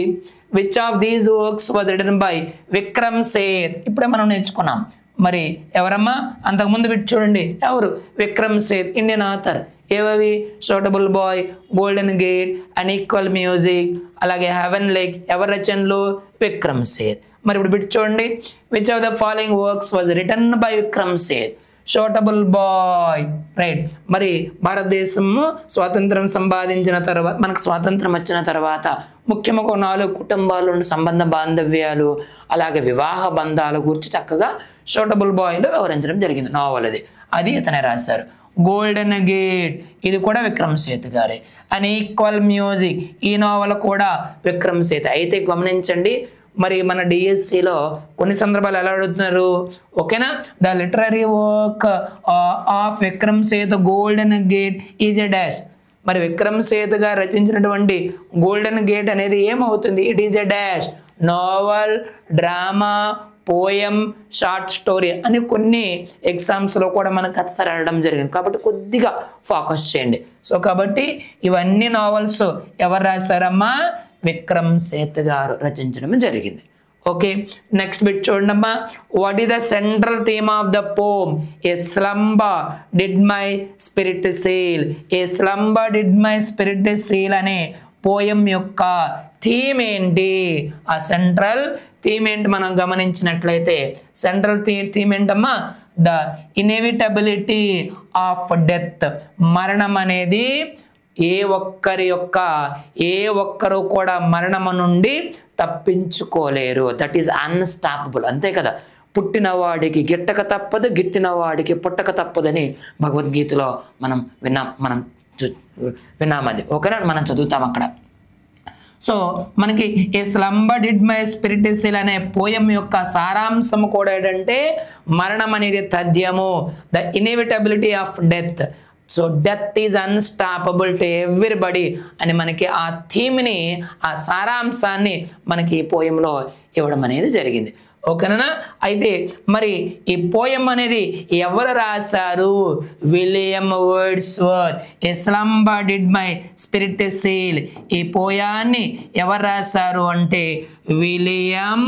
which of these works was written by Vikram Seth. ఇప్పుడే మనం నేర్చుకున్నాం. మరి ఎవరమ్మా, అంతకుముందు బిట్ చూడండి, ఎవరు, విక్రమ్ సేత్, ఇండియన్ ఆథర్. ఏవవి, suitable boy, golden gate, unequal music, అలాగే హెవెన్ లేక్ ఎవరి రచనలు, విక్రమ్ సేత్. మరి ఇప్పుడు బిట్ చూడండి, which of the following works was written by Vikram Seth. Suitable boy right. మరి భారతదేశం స్వాతంత్రం సంపాదించిన తర్వాత, మనకు స్వాతంత్రం వచ్చిన తర్వాత ముఖ్యంగా 4 కుటుంబాలు సంబంధ బాంధవ్యాలు, అలాగే వివాహ బంధాల గురించి చక్కగా షోటబుల్ బాయ్లో వివరించడం జరిగింది. నావల్ అది ఇతనే రాశారు. గోల్డెన్ గేట్ ఇది కూడా విక్రమ్ సేత్ గారే. అన్ఈక్వల్ మ్యూజిక్ ఈ నావల్ కూడా విక్రమ్ సేత్. అయితే గమనించండి, మరి మన డిఎస్సిలో కొన్ని సందర్భాలు ఎలా అడుగుతున్నారు, ఓకేనా. The literary work of Vikram Seth golden gate is a dash. మరి విక్రమ్ సేత్ గారు రచించినటువంటి గోల్డెన్ గేట్ అనేది ఏమవుతుంది, it is a dash. Novel, drama, poem, short story అని కొన్ని ఎగ్జామ్స్లో కూడా మనకు ఒకసారి అడగడం జరిగింది. కాబట్టి కొద్దిగా ఫోకస్ చేయండి. సో కాబట్టి ఇవన్నీ నావల్స్ ఎవరు రాశారమ్మా, విక్రమ్ సేత్ గారు రచించడం జరిగింది. ఓకే, నెక్స్ట్ బిట్ చూడండమ్మా. What is the central theme of the poem a slumber did my spirit seal. A slumber did my spirit seal అనే పోయం యొక్క థీమ్ ఏంటి, ఆ సెంట్రల్ థీమ్ ఏంటి మనం గమనించినట్లయితే సెంట్రల్ థీమ్ ఏంటమ్మా, ద ఇన్ఎవిటబిలిటీ ఆఫ్ డెత్. మరణం అనేది ఏ ఒక్కరు కూడా మరణము నుండి తప్పించుకోలేరు. That is unstoppable. అంతే కదా, పుట్టినవాడికి గిట్టక తప్పదు, గిట్టినవాడికి పుట్టక తప్పదని భగవద్గీతలో మనం విన్నామది. ఓకేనా, మనం చదువుతాం అక్కడ. సో మనకి a slumber did my spirit seal అనే పోయం యొక్క సారాంశం కూడా ఏంటంటే మరణం అనేది తథ్యము, the inevitability of death. So death is unstoppable to everybody అని మనకి ఆ థీమ్ని, ఆ సారాంశాన్ని మనకి ఈ పోయంలో ఇవ్వడం అనేది జరిగింది. ఓకేనా. అయితే మరి ఈ పోయం అనేది ఎవరు రాశారు, William Wordsworth. A slumber did my spirit sale. ఈ పోయాన్ని ఎవరు రాశారు అంటే విలియం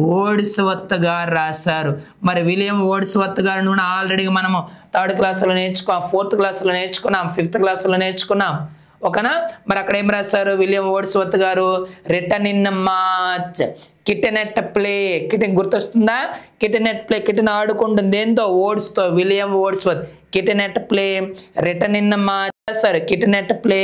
వర్డ్స్వర్త్ గారు రాశారు. మరి విలియం వర్డ్స్వర్త్ గారిని కూడా ఆల్రెడీ మనము 3rd క్లాస్లో నేర్చుకున్నాం, 4th క్లాస్లో నేర్చుకున్నాం, 5th క్లాస్లో నేర్చుకున్నాం. ఓకేనా? మరి అక్కడ ఏం రాశారు విలియం వర్డ్స్వర్త్ గారు? Written in March, kitten at play. Kitten గుర్తొస్తుందా? కిటెన్ ఎట్ ప్లే, కిటెన్ ఆడుకుంటుంది దేంతో? వర్డ్స్తో. William Wordsworth kitten at play, written in March రాశారు. Kitten at play,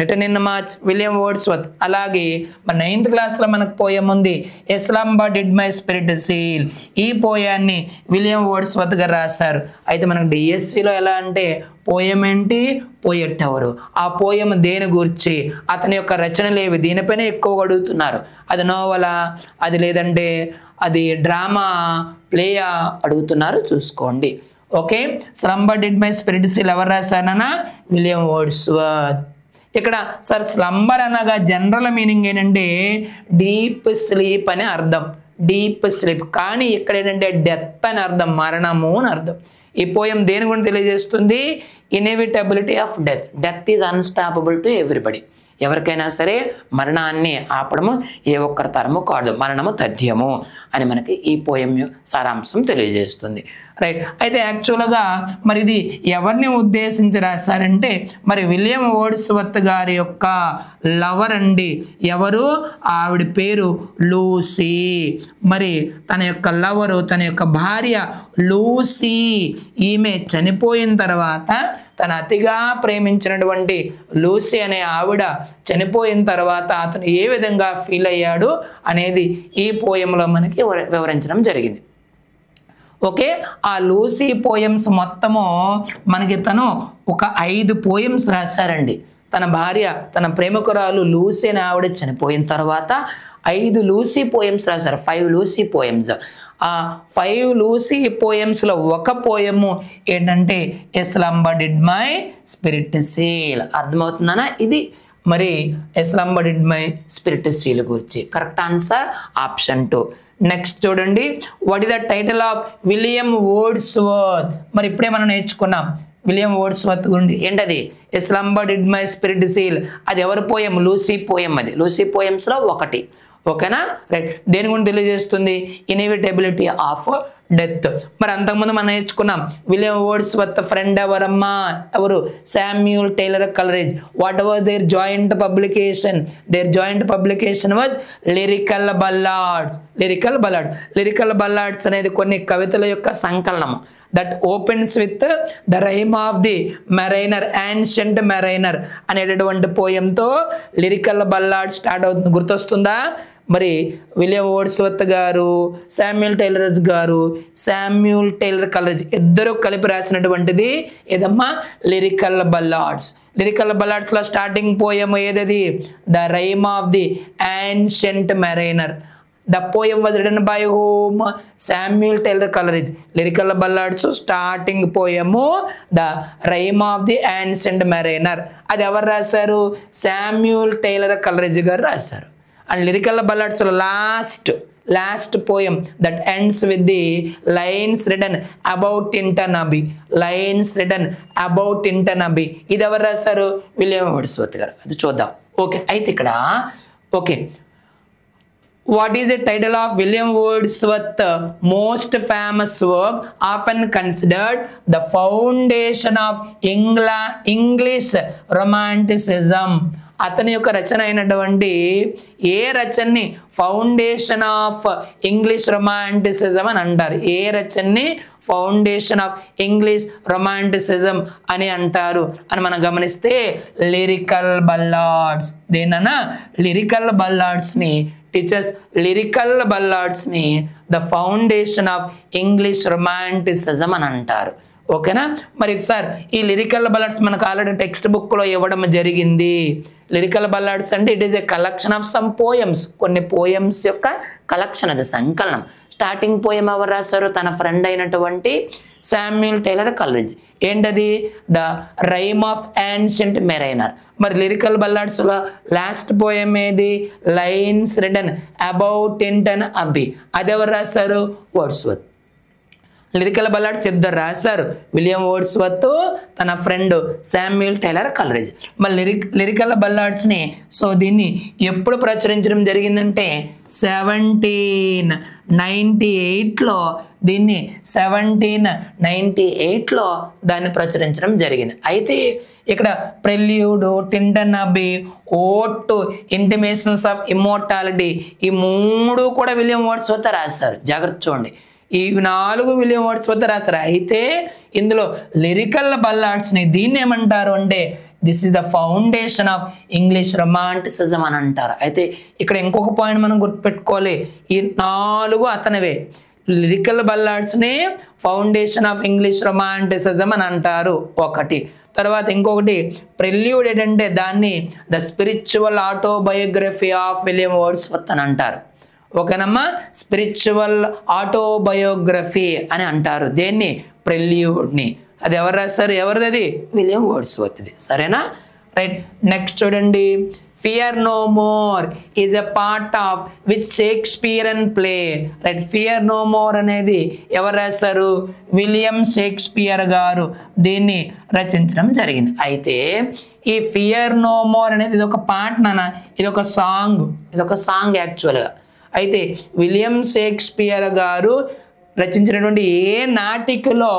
written in March, William Wordsworth. అలాగే మరి 9th క్లాస్లో మనకు పోయం ఉంది, a slumber did my spirit seal. ఈ పోయాన్ని విలియం వర్డ్స్వర్త్ గారు రాశారు. అయితే మనకు డిఎస్సిలో ఎలా అంటే పోయం ఏంటి, పోయెట్ ఎవరు, ఆ పోయం దేని గురించి, అతని యొక్క రచనలు ఏవి, దీనిపైన ఎక్కువగా అడుగుతున్నారు. అది నోవలా, అది లేదంటే అది డ్రామా, ప్లేయా అడుగుతున్నారు, చూసుకోండి. Okay, slumber did my spirit seal ఎవరు రాశారన్నా? William Wordsworth. ఇక్కడ సార్ స్లంబర్ అనగా జనరల్ మీనింగ్ ఏంటంటే డీప్ స్లీప్ అని అర్థం, డీప్ స్లీప్. కానీ ఇక్కడ ఏంటంటే డెత్ అని అర్థం, మరణము అని అర్థం. ఈ పోయం దేని గురించి తెలియజేస్తుంది? Inevitability of death. Death is unstoppable to everybody. ఎవరికైనా సరే మరణాన్ని ఆపడము ఏ ఒక్కరి తరము కాదు, మరణము తథ్యము అని మనకి ఈ పోయం సారాంశం తెలియజేస్తుంది. రైట్. అయితే యాక్చువల్గా మరి ఇది ఎవరిని ఉద్దేశించి రాశారంటే మరి విలియం వర్డ్స్వర్త్ గారి యొక్క లవర్ అండి. ఎవరు? ఆవిడ పేరు లూసీ. మరి తన యొక్క లవరు, తన యొక్క భార్య లూసీ, ఈమె చనిపోయిన తర్వాత తన అతిగా ప్రేమించినటువంటి లూసీ అనే ఆవిడ చనిపోయిన తర్వాత అతను ఏ విధంగా ఫీల్ అయ్యాడు అనేది ఈ పోయంలో మనకి వివరించడం జరిగింది. ఓకే, ఆ లూసీ పోయమ్స్ మొత్తము మనకి తను ఒక 5 పోయమ్స్ రాశారండి. తన భార్య, తన ప్రేమికురాలు లూసీ అనే ఆవిడ చనిపోయిన తర్వాత 5 లూసీ పోయమ్స్ రాశారు. 5 లూసీ పోయమ్స్. ఆ 5 లూసీ పోయమ్స్లో ఒక పోయము ఏంటంటే a slumber did my spirit seal. అర్థమవుతుందనా? ఇది మరి a slumber did my spirit seal గురించి. Correct answer option 2. నెక్స్ట్ చూడండి, what is the title of William Wordsworth. మరి ఇప్పుడే మనం నేర్చుకున్నాం విలియం వర్డ్స్వర్త్ గురించి. ఏంటది? A slumber did my spirit seal. అది ఎవరి పోయం? Lucy poem. అది లూసీ పోయమ్స్లో ఒకటి. ఓకేనా? రైట్. దేని గురించి తెలియజేస్తుంది? Inevitability of death. మరి అంతకుముందు మనం నేర్చుకున్నాం విలియం వర్డ్స్వర్త్ ఫ్రెండ్ ఎవరమ్మా? ఎవరు? Samuel Taylor Coleridge. What was their joint publication? Their joint publication was lyrical ballads. Lyrical ballad. Lyrical ballads అనేది కొన్ని కవితల యొక్క సంకలనము. that opens with the rhyme of the mariner, ancient mariner అనేటటువంటి పోయంతో lyrical ballad start అవుతుంది. గుర్తొస్తుందా? మరి William Wordsworth గారు, Samuel Taylor Coleridge ఇద్దరు కలిపి రాసినటువంటిది ఏదమ్మా? Lyrical ballads. లిరికల్ బల్లాడ్స్లో స్టార్టింగ్ పోయం ఏదది? The rime of the ancient mariner. The poem was written by whom? Samuel Taylor Coleridge. Lyrical ballads starting poem The Rime of the Ancient Mariner. అది ఎవరు రాశారు? Samuel Taylor Coleridge గారు రాశారు. And lyrical ballads last poem that ends with the lines written about Tintern Abbey. ఇది ఎవరు రాశారు? William Wordsworth గారు. అది చూద్దాం. ఓకే, అయితే ఇక్కడ okay, what is the title of William Wordsworth's most famous work, often considered the foundation of English Romanticism? అతని యొక్క రచన అయినటువంటి ఏ రచనని ఫౌండేషన్ ఆఫ్ ఇంగ్లీష్ రొమాంటిసిజం అని అంటారు? ఏ రచనని ఫౌండేషన్ ఆఫ్ ఇంగ్లీష్ రొమాంటిసిజం అని అంటారు అని మనం గమనిస్తే లిరికల్ బల్లాడ్స్. దేనన్నా? లిరికల్ బల్లాడ్స్ని టీచర్స్ లిరికల్ బల్లాడ్స్ని the foundation of English romanticism అని అంటారు. ఓకేనా? మరి సార్ ఈ లిరికల్ బల్లాడ్స్ మనకు ఆల్రెడీ టెక్స్ట్ బుక్లో ఇవ్వడం జరిగింది. లిరికల్ బల్లాడ్స్ అంటే it is a collection of some poems. కొన్ని పోయమ్స్ యొక్క కలెక్షన్, అది సంకలనం. స్టార్టింగ్ పోయం ఎవరు రాశారు? తన ఫ్రెండ్ అయినటువంటి శామ్యూల్ టైలర్ కలరేజ్. ఏంటది? The rime of ancient mariner. మరి లిరికల్ బల్లాడ్స్లో లాస్ట్ పోయం ఏది? Lines written about Tintern Abbey. అది ఎవరు రాశారు? వర్డ్స్వర్త్. లిరికల్ బల్లాడ్స్ ఇద్దరు రాశారు, విలియం వర్డ్స్వర్త్, తన ఫ్రెండ్ శామ్యూల్ టైలర్ కలరిజ్. మరి లిరికల్ బల్లాడ్స్ని సో దీన్ని ఎప్పుడు ప్రచురించడం జరిగిందంటే 1798లో దీన్ని 1798లో దాన్ని ప్రచురించడం జరిగింది. అయితే ఇక్కడ ప్రెల్యూడ్, టిండన్ అబీ, ఓట్, ఇంటిమేషన్స్ ఆఫ్ ఇమ్మోర్టాలిటీ ఈ 3 కూడా విలియం వర్డ్స్వర్త్ రాశారు. జాగ్రత్త చూడండి, ఈ 4 విలియం వర్డ్స్వర్త్ రాశారు. అయితే ఇందులో లిరికల్ బల్లాడ్స్ని దీన్ని ఏమంటారు అంటే this is the foundation of English romanticism అని అంటారు. అయితే ఇక్కడ ఇంకొక పాయింట్ మనం గుర్తుపెట్టుకోవాలి, ఈ 4 అతనివే. లిరికల్ బల్లాడ్స్ని ఫౌండేషన్ ఆఫ్ ఇంగ్లీష్ రొమాంటిసిజం అని అంటారు ఒకటి. తర్వాత ఇంకొకటి ప్రెల్యూడ్ ఏంటంటే దాన్ని the spiritual autobiography of William Wordsworth అని అంటారు. ఓకేనమ్మా, స్పిరిచువల్ ఆటోబయోగ్రఫీ అని అంటారు దేన్ని, ప్రెల్యూడ్ని. అది ఎవరు రాస్తారు, ఎవరిది అది, విలియం వర్డ్స్వర్త్ది. సరేనా, రైట్. నెక్స్ట్ చూడండి, fear no more is a part of which Shakespearean play. Right, fear no more అనేది ఎవరు రాశారు, విలియం షేక్స్పియర్ గారు దీన్ని రచించడం జరిగింది. అయితే ఈ ఫియర్ నో మోర్ అనేది ఇది ఒక పాట నాన్న, ఇది ఒక సాంగ్ యాక్చువల్గా. అయితే విలియం షేక్స్పియర్ గారు రచించినటువంటి ఏ నాటికలో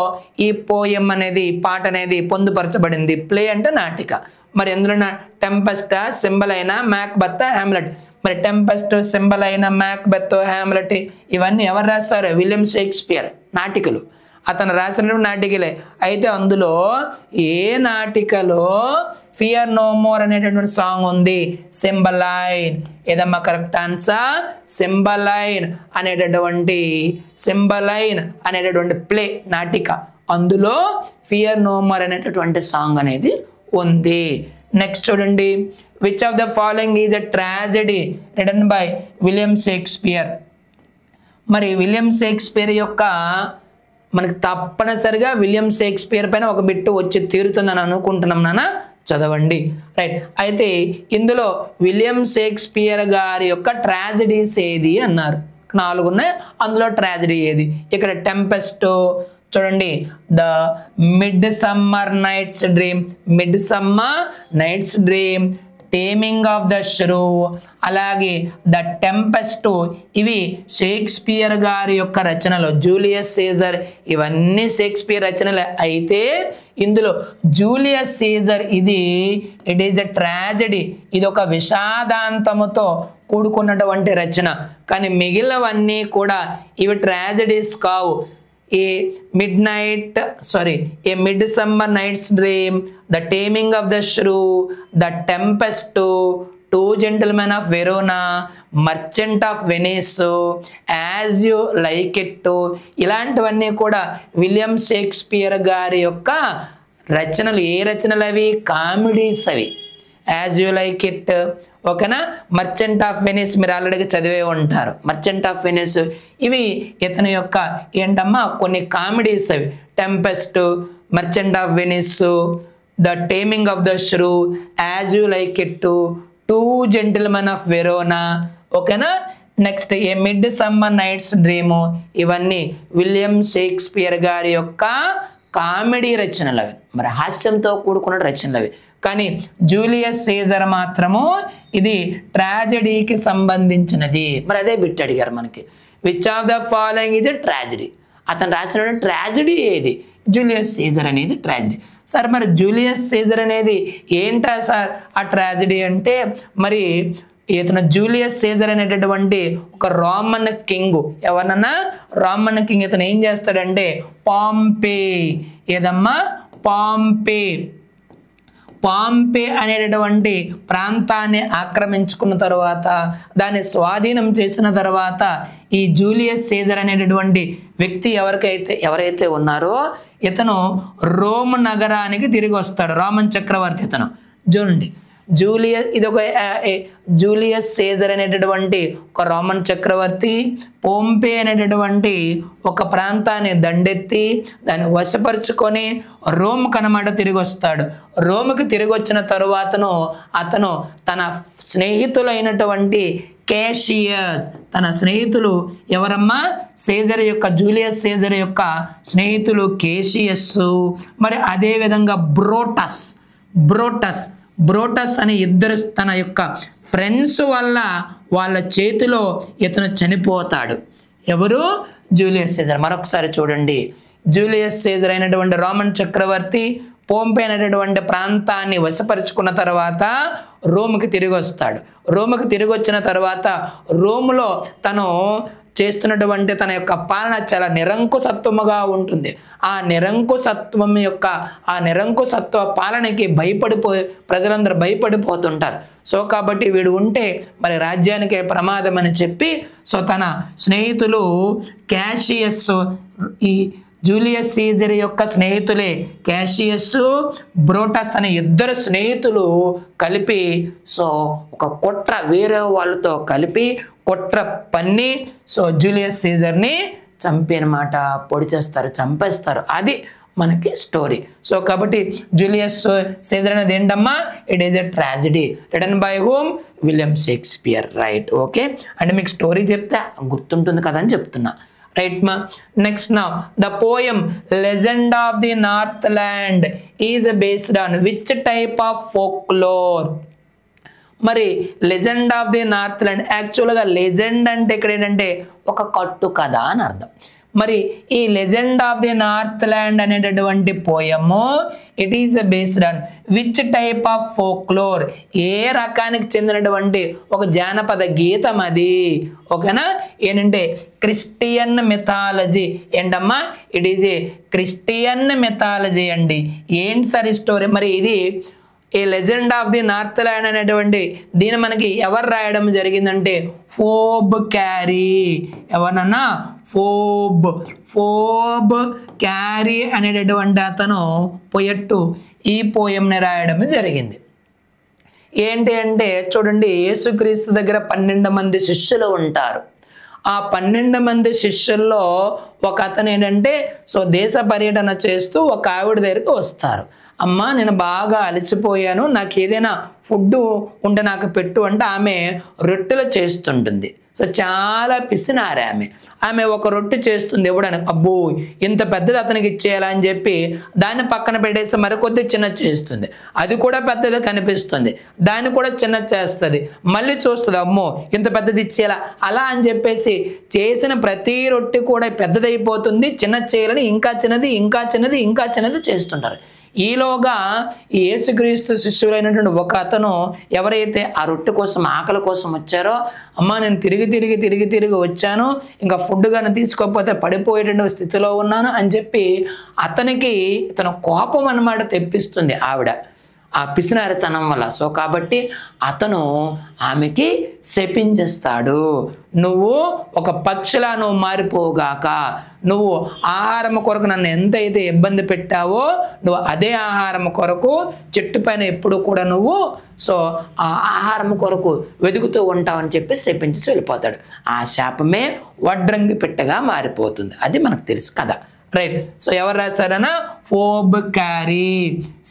ఈ పోయం అనేది, పాట అనేది పొందుపరచబడింది? ప్లే అంటే నాటిక. మరి ఎందులో టెంపెస్ట్, సింబల్ అయిన మ్యాక్బెత్, హ్యామ్లెట్. మరి టెంపెస్ట్, సింబల్ అయిన మ్యాక్బెత్, హ్యామ్లెట్ ఇవన్నీ ఎవరు రాస్తారు, విలియం షేక్స్పియర్ నాటికలు. అతను రాసినటువంటి నాటికలే. అయితే అందులో ఏ నాటికలో ఫియర్ నో మోర్ అనేటటువంటి సాంగ్ ఉంది? సింబలైన్. ఏదమ్మా కరెక్ట్ ఆన్సర్? సింబలైన్ అనేటటువంటి ప్లే నాటిక, అందులో ఫియర్ నో మోర్ అనేటటువంటి సాంగ్ అనేది ఉంది. నెక్స్ట్ చూడండి, which of the following is a tragedy written by William Shakespeare. మరి విలియం షేక్స్పియర్ యొక్క మనకు తప్పనిసరిగా విలియం షేక్స్పియర్ పైన ఒక బిట్టు వచ్చి తీరుతుందని అనుకుంటున్నాం నాన్న, చదవండి. రైట్, అయితే ఇందులో విలియం షేక్స్పియర్ గారి యొక్క ట్రాజెడీస్ ఏది అన్నారు. 4 ఉన్నాయి, అందులో ట్రాజెడీ ఏది? ఇక్కడ టెంపెస్ట్ చూడండి, the midsummer night's dream, taming of the shrew, అలాగే ద టెంపెస్ట్. ఇవి షేక్స్పియర్ గారి యొక్క రచనలు. జూలియస్ సీజర్ ఇవన్నీ షేక్స్పియర్ రచనలే. అయితే ఇందులో Julius Caesar it is a tragedy, ఇది ఒక విషాదాంతముతో కూడుకున్నటువంటి రచన. కానీ మిగిలినవన్నీ కూడా ఇవి ట్రాజెడీస్ కావు. A midsummer night's dream, the taming of the shrew, the tempest, 2 gentlemen of Verona, merchant of Venice, as you like it, ఇలాంటివన్నీ కూడా విలియం షేక్స్పియర్ గారి యొక్క రచనలు. ఏ రచనలు అవి? కామెడీస్ అవి. యాజ్ యు లైక్ ఇట్, ఓకేనా. మర్చెంట్ ఆఫ్ వెనిస్ మీరు ఆల్రెడీ చదివే ఉంటారు. మర్చెంట్ ఆఫ్ వెనిస్ ఇవి ఇతని యొక్క ఏంటమ్మా కొన్ని కామెడీస్ అవి. Tempest, merchant of Venice, the taming of the shrew, as you like it, 2 gentlemen of Verona, ఓకేనా. Next a midsummer night's dream, ఇవన్నీ విలియం షేక్స్పియర్ గారి యొక్క కామెడీ రచనలు అవి, మరి హాస్యంతో కూడుకున్న రచనలు అవి. కానీ జూలియస్ సీజర్ మాత్రము ఇది ట్రాజెడీకి సంబంధించినది. మరి అదే బిట్ అడిగారు మనకి, which of the following is a tragedy. అతను రాసిన ట్రాజెడీ ఏది? జూలియస్ సీజర్ అనేది ట్రాజెడీ. సార్ మరి జూలియస్ సీజర్ అనేది ఏంటా సార్ ఆ ట్రాజెడీ అంటే, మరి ఇతను జూలియస్ సీజర్ అనేటటువంటి ఒక రోమన్ కింగ్. ఎవరన్నా రోమన్ కింగ్. ఇతను ఏం చేస్తాడంటే పాంపే, ఏదమ్మా పాంపే అనేటటువంటి ప్రాంతాన్ని ఆక్రమించుకున్న తర్వాత, దాన్ని స్వాధీనం చేసిన తర్వాత, ఈ జూలియస్ సీజర్ అనేటటువంటి వ్యక్తి ఎవరైతే ఉన్నారో ఇతను రోమ్ నగరానికి తిరిగి వస్తాడు. రోమన్ చక్రవర్తి ఇతను. చూడండి, ఇది ఒక జూలియస్ సీజర్ అనేటటువంటి ఒక రోమన్ చక్రవర్తి పోంపే అనేటటువంటి ఒక ప్రాంతాన్ని దండెత్తి దాన్ని వశపరుచుకొని రోమ్కి అనమాట తిరిగి వస్తాడు. రోమ్కి తిరిగి వచ్చిన తరువాతను అతను తన స్నేహితులైనటువంటి కేషియస్, తన స్నేహితులు ఎవరమ్మా, సీజర్ యొక్క జూలియస్ సీజర్ యొక్క స్నేహితులు కేషియస్, మరి అదేవిధంగా బ్రోటస్ అనే ఇద్దరు తన యొక్క ఫ్రెండ్స్ వల్ల వాళ్ళ చేతిలో ఇతను చనిపోతాడు. ఎవరు? Julius Caesar. మరొకసారి చూడండి, జూలియస్ సీజర్ అయినటువంటి రోమన్ చక్రవర్తి పోంపే అనేటటువంటి ప్రాంతాన్ని వశపరుచుకున్న తర్వాత రోమ్కి తిరిగి వస్తాడు. రోమ్కి తిరిగి వచ్చిన తర్వాత రోమ్లో తను చేస్తున్నటువంటి తన యొక్క పాలన చాలా నిరంకుశత్వముగా ఉంటుంది. ఆ నిరంకుశత్వ పాలనకి ప్రజలందరూ భయపడిపోతుంటారు. సో కాబట్టి వీడు ఉంటే మరి రాజ్యానికే ప్రమాదం అని చెప్పి సో తన స్నేహితులు క్యాషియస్, ఈ జూలియస్ సీజర్ యొక్క స్నేహితులే క్యాషియస్, బ్రోటస్ అనే ఇద్దరు స్నేహితులు కలిపి సో ఒక కుట్ర వేరే వాళ్ళతో కలిపి కుట్ర పన్ని సో జూలియస్ సీజర్ని చంపేనమాట, పొడి చేస్తారు, చంపేస్తారు. అది మనకి స్టోరీ. సో కాబట్టి జూలియస్ సీజర్ అనేది ఏంటమ్మా, it is a tragedy written by whom, William Shakespeare. Right, okay. అంటే మీకు స్టోరీ చెప్తే గుర్తుంటుంది కదా అని చెప్తున్నా. Right, ma. Next now, the poem Legend of the Northland is based on which type of folklore? మరి లెజెండ్ ఆఫ్ ది నార్త్లాండ్, యాక్చువల్గా legend అంటే ఇక్కడ ఏంటంటే ఒక కట్టు కథ అని అర్థం. మరి ఈ లెజెండ్ ఆఫ్ ది నార్త్లాండ్ అనేటటువంటి poem it is based on which type of folklore, ఏ రకానికి చెందినటువంటి ఒక జానపద గీతం అది. ఓకేనా? ఏంటంటే క్రిస్టియన్ మిథాలజీ. ఏంటమ్మా? It is a Christian mythology అండి. ఏంటి సార్ ఈ స్టోరీ? మరి ఇది ఈ లెజెండ్ ఆఫ్ ది నార్త్లాండ్ అనేటువంటి దీన్ని మనకి ఎవరు రాయడం జరిగిందంటే ఫోబ్ క్యారీ. ఎవరన్నా? ఫోబ్ క్యారీ అనేటటువంటి అతను పోయట్టు ఈ పోయంని రాయడం జరిగింది. ఏంటి అంటే చూడండి, యేసుక్రీస్తు దగ్గర 12 మంది శిష్యులు ఉంటారు. ఆ 12 మంది శిష్యుల్లో ఒక అతను ఏంటంటే సో దేశ పర్యటన చేస్తూ ఒక ఆవిడ దగ్గరికి వస్తారు. అమ్మా, నేను బాగా అలసిపోయాను, నాకు ఏదైనా ఫుడ్ ఉంటే నాకు పెట్టు అంటే ఆమె రొట్టెలు చేస్తుంటుంది. సో చాలా పిసినారు ఆమె ఒక రొట్టె చేస్తుంది ఇవ్వడానికి. అబ్బో ఇంత పెద్దది అతనికి ఇచ్చేయాలా అని చెప్పి దాన్ని పక్కన పెట్టేసి మరికొద్ది చిన్న చేస్తుంది. అది కూడా పెద్దది కనిపిస్తుంది, దాన్ని కూడా చిన్న చేస్తుంది. మళ్ళీ చూస్తుంది, అమ్మో ఇంత పెద్దది ఇచ్చేయాలా అలా అని చెప్పేసి చేసిన ప్రతి రొట్టె కూడా పెద్దదైపోతుంది. చిన్న చేయాలని ఇంకా చిన్నది ఇంకా చిన్నది ఇంకా చిన్నది చేస్తుంటారు. ఈలోగా ఈ యేసుక్రీస్తు శిష్యులైనటువంటి ఒక అతను ఎవరైతే ఆ రొట్టె కోసం ఆకలి కోసం వచ్చారో, అమ్మ నేను తిరిగి వచ్చాను, ఇంకా ఫుడ్ కానీ తీసుకోకపోతే పడిపోయేటువంటి స్థితిలో ఉన్నాను అని చెప్పి అతనికి తన కోపం అన్నమాట తెప్పిస్తుంది ఆవిడ ఆ పిసినారితనం వల్ల. సో కాబట్టి అతను ఆమెకి శపించేస్తాడు, నువ్వు ఒక పక్షిలా నువ్వు మారిపోగాక, నువ్వు ఆహారం కొరకు నన్ను ఎంతైతే ఇబ్బంది పెట్టావో నువ్వు అదే ఆహారం కొరకు చెట్టు పైన ఎప్పుడు కూడా నువ్వు సో ఆ ఆహారం కొరకు వెతుకుతూ ఉంటావని చెప్పి శపించేసి వెళ్ళిపోతాడు. ఆ శాపమే వడ్రంగి పెట్టగా మారిపోతుంది. అది మనకు తెలుసు కదా. రైట్. సో ఎవరు రాశారన్నా? Phoebe Cary.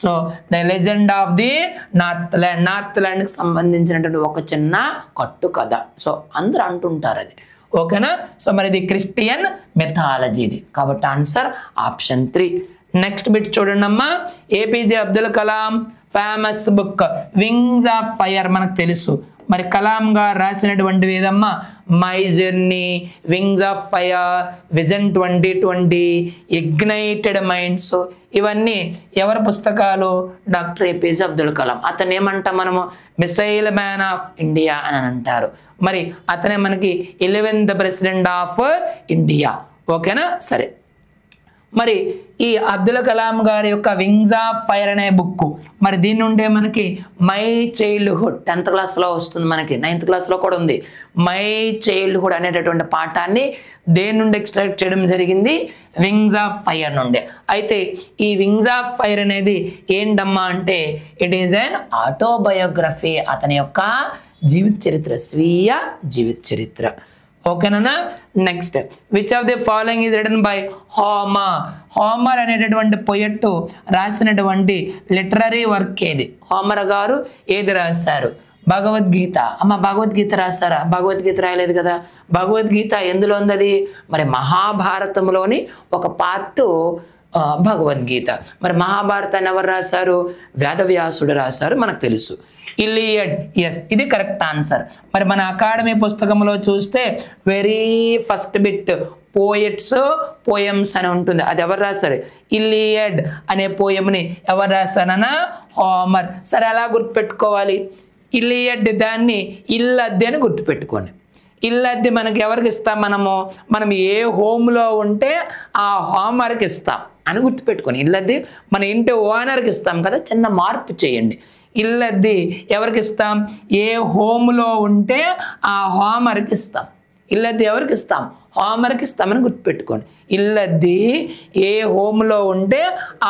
So the legend of the నార్త్లాండ్కి సంబంధించినటువంటి ఒక చిన్న కట్టు కథ. సో అందరూ అంటుంటారు అది. ఓకేనా? సో మరి ఇది క్రిస్టియన్ మెథాలజీది కాబట్టి ఆన్సర్ ఆప్షన్ 3. నెక్స్ట్ బిట్ చూడండి అమ్మా. APJ Abdul Kalam famous book wings of fire మనకు తెలుసు. మరి కలాం గారు రాసినటువంటి ఏదమ్మా? My journey, wings of fire, vision 2020, ignited minds. ఇవన్నీ ఎవరి పుస్తకాలు? Doctor APJ Abdul Kalam. అతను ఏమంటాం మనము? మిసైల్ మ్యాన్ ఆఫ్ ఇండియా అని అంటారు. మరి అతనే మనకి 11th ప్రెసిడెంట్ ఆఫ్ ఇండియా. ఓకేనా? సరే, మరి ఈ అబ్దుల్ కలాం గారి యొక్క వింగ్స్ ఆఫ్ ఫైర్ అనే బుక్, మరి దీని నుండే మనకి మై చైల్డ్హుడ్ 10th క్లాస్లో వస్తుంది, మనకి 9th క్లాస్లో కూడా ఉంది. మై చైల్డ్హుడ్ అనేటటువంటి పాఠాన్ని దేని నుండి ఎక్స్ట్రాక్ట్ చేయడం జరిగింది? వింగ్స్ ఆఫ్ ఫైర్ నుండే. అయితే ఈ వింగ్స్ ఆఫ్ ఫైర్ అనేది ఏంటమ్మా అంటే ఇట్ ఈస్ అన్ ఆటోబయోగ్రఫీ, అతని యొక్క జీవిత చరిత్ర, స్వీయ జీవిత చరిత్ర. ఓకేనా? Next, which of the following is written by Homer? Homer అనేటటువంటి పొయెట్ రాసినటువంటి లిటరరీ వర్క్ ఏది? హోమర్ గారు ఏది రాశారు? భగవద్గీత. అమ్మ భగవద్గీత రాశారా? భగవద్గీత రాయలేదు కదా. భగవద్గీత ఎందులో ఉంది? అది మరి మహాభారతంలోని ఒక పార్టు భగవద్గీత. మరి మహాభారతాన్ని ఎవరు రాశారు? వేదవ్యాసుడు రాశారు, మనకు తెలుసు. ఇలియడ్, ఎస్, ఇది కరెక్ట్ ఆన్సర్. మరి మన అకాడమీ పుస్తకంలో చూస్తే very first bit poets poems అని ఉంటుంది, అది ఎవరు రాశారు? ఇలియడ్ అనే పోయమ్ని ఎవరు రాశారనా? హోమర్. సరే, అలా గుర్తుపెట్టుకోవాలి. ఇలియడ్ దాన్ని ఇల్లద్ది అని గుర్తుపెట్టుకోండి. ఇల్లద్ది మనకి ఎవరికి ఇస్తాం? మనం ఏ హోమ్లో ఉంటే ఆ హోమర్కి ఇస్తాం అని గుర్తుపెట్టుకోండి. ఇల్లద్ది మన ఇంటి ఓనర్కి ఇస్తాం కదా, చిన్న మార్పు చేయండి. ఇల్లద్ది ఎవరికి ఇస్తాం? ఏ హోమ్లో ఉంటే ఆ హోమర్కి ఇస్తాం. ఇల్లద్ది ఎవరికి ఇస్తాం? హోమర్కి ఇస్తామని గుర్తుపెట్టుకోండి. ఇల్లద్ది ఏ హోమ్లో ఉంటే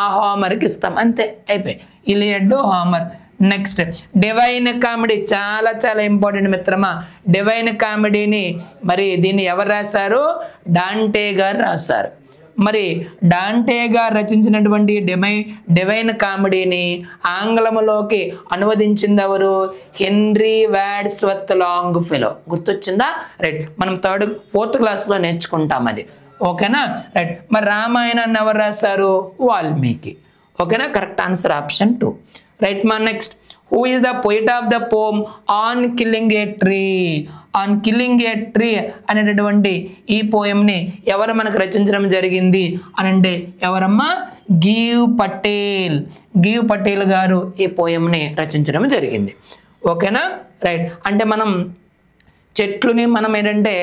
ఆ హోమర్కి ఇస్తాం, అంతే, అయిపోయి. Iliad, Homer. Next, divine comedy చాలా చాలా ఇంపార్టెంట్ మిత్రమా. డివైన్ కామెడీని మరి దీన్ని ఎవరు రాశారు? డాంటే గారు రాశారు. మరి డాంటే గారు రచించినటువంటి డివైన్ కామెడీని ఆంగ్లంలోకి అనువదించింది ఎవరు? Henry Wadsworth Longfellow. గుర్తొచ్చిందా? రైట్, మనం 3rd 4th క్లాస్లో నేర్చుకుంటాం అది. ఓకేనా? రైట్. మరి రామాయణాన్ని ఎవరు రాశారు? వాల్మీకి. ఓకేనా? Correct answer option 2. రైట్ మా. Next, who is the poet of the poem on killing a tree? On killing a tree అనేటటువంటి ఈ పోయంని ఎవరు మనకు రచించడం జరిగింది అని అంటే ఎవరమ్మా? గివ్ పటేల్. గివ్ పటేల్ గారు ఈ పోయంని రచించడం జరిగింది. ఓకేనా? రైట్. అంటే మనం చెట్లుని మనం ఏంటంటే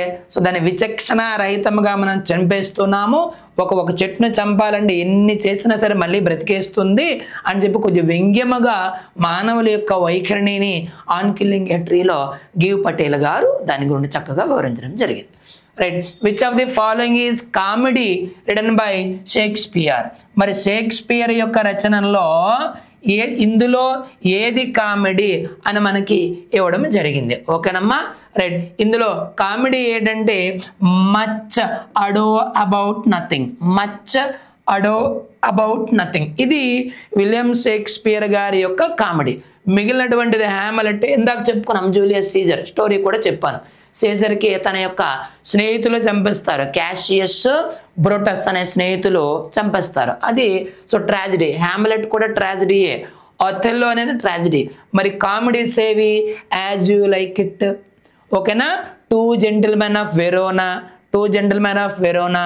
దాన్ని విచక్షణ రహితంగా మనం చంపేస్తున్నాము. ఒక చెట్టును చంపాలంటే ఎన్ని చేసినా సరే మళ్ళీ బ్రతికేస్తుంది అని చెప్పి కొంచెం వ్యంగ్యముగా మానవుల యొక్క వైఖరిని ఆన్ కిల్లింగ్ ఏ ట్రీలో గివ్ పటేల్ గారు దాని గురించి చక్కగా వివరించడం జరిగింది. Right. Which of the following is comedy written by Shakespeare? మరి షేక్స్పియర్ యొక్క రచనల్లో ఇందులో ఏది కామెడీ అని మనకి ఇవ్వడం జరిగింది. ఓకేనమ్మా? రైట్. ఇందులో కామెడీ ఏంటంటే much ado about nothing. Much ado about nothing, ఇది విలియం షేక్స్పియర్ గారి యొక్క కామెడీ. మిగిలినటువంటిది హ్యామ్లెట్, ఇందాక చెప్పుకున్నాం. జూలియస్ సీజర్ స్టోరీ కూడా చెప్పాను. సీజర్కి తన యొక్క స్నేహితులు చంపేస్తారు. క్యాషియస్, బ్రూటస్ అనే స్నేహితులు చంపేస్తారు. అది ట్రాజిడీ. హ్యామ్లెట్ కూడా ట్రాజిడీయే. ఒథెల్లో అనేది ట్రాజిడీ. మరి కామెడీస్ ఏవి? As you like it. ఓకేనా? 2 gentlemen of Verona, 2 gentlemen of Verona,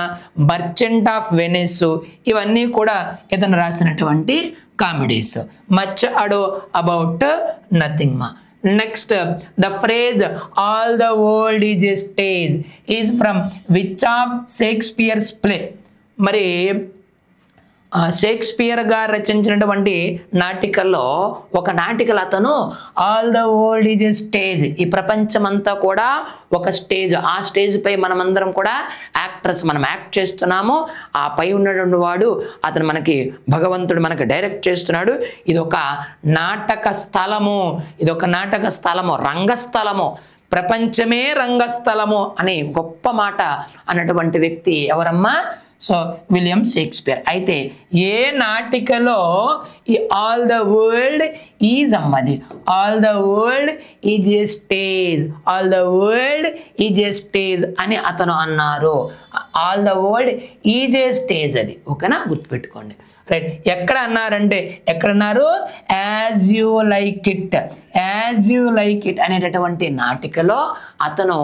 merchant of Venice, ఇవన్నీ కూడా ఇతను రాసినటువంటి comedies. Much ado about nothing మా. Next, the phrase all the world is a stage is from which of Shakespeare's play? మరి Shakespeare గారు రచించినటువంటి నాటికల్లో ఒక నాటికలు అతను all the world is a stage, ఈ ప్రపంచమంతా కూడా ఒక స్టేజ్, ఆ స్టేజ్ పై మనమందరం కూడా యాక్టర్స్, మనం యాక్ట్ చేస్తున్నాము. ఆ పై ఉన్నటువంటి వాడు అతను మనకి భగవంతుడు మనకి డైరెక్ట్ చేస్తున్నాడు. ఇది ఒక నాటక స్థలము, ఇది ఒక నాటక స్థలము, రంగస్థలము, ప్రపంచమే రంగస్థలము అని గొప్ప మాట అన్నటువంటి వ్యక్తి ఎవరమ్మా? So William Shakespeare. అయితే ఏ నాటికలో ఈ ఆల్ ద వరల్డ్ ఈజ్ అమ్మది, all the world is a stage, all the world is a stage అని అతను అన్నారు. All the world is a stage అది. ఓకేనా? గుర్తుపెట్టుకోండి. రైట్. ఎక్కడ అన్నారంటే ఎక్కడన్నారు? As you like it, as you like it అనేటటువంటి నాటికలో అతను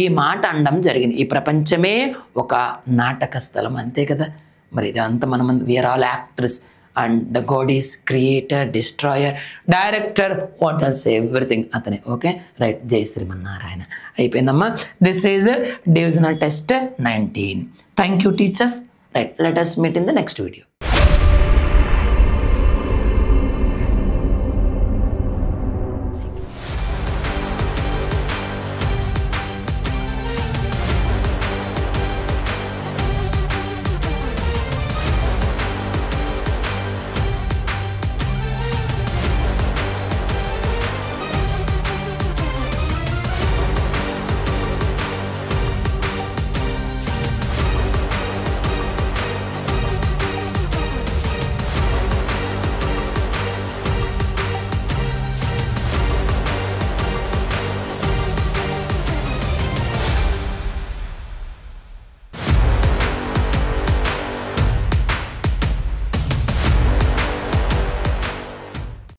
ఈ మాట అనడం జరిగింది. ఈ ప్రపంచమే ఒక నాటక స్థలం, అంతే కదా. మరి ఇదంతా మనం we are all actors and the god is creator, destroyer, director, what else, everything అతనే. Okay right. జై శ్రీమన్నారాయణ. అయిపోయిందమ్మా. This is divisional test 19. Thank you teachers. Right, let us meet in the next video.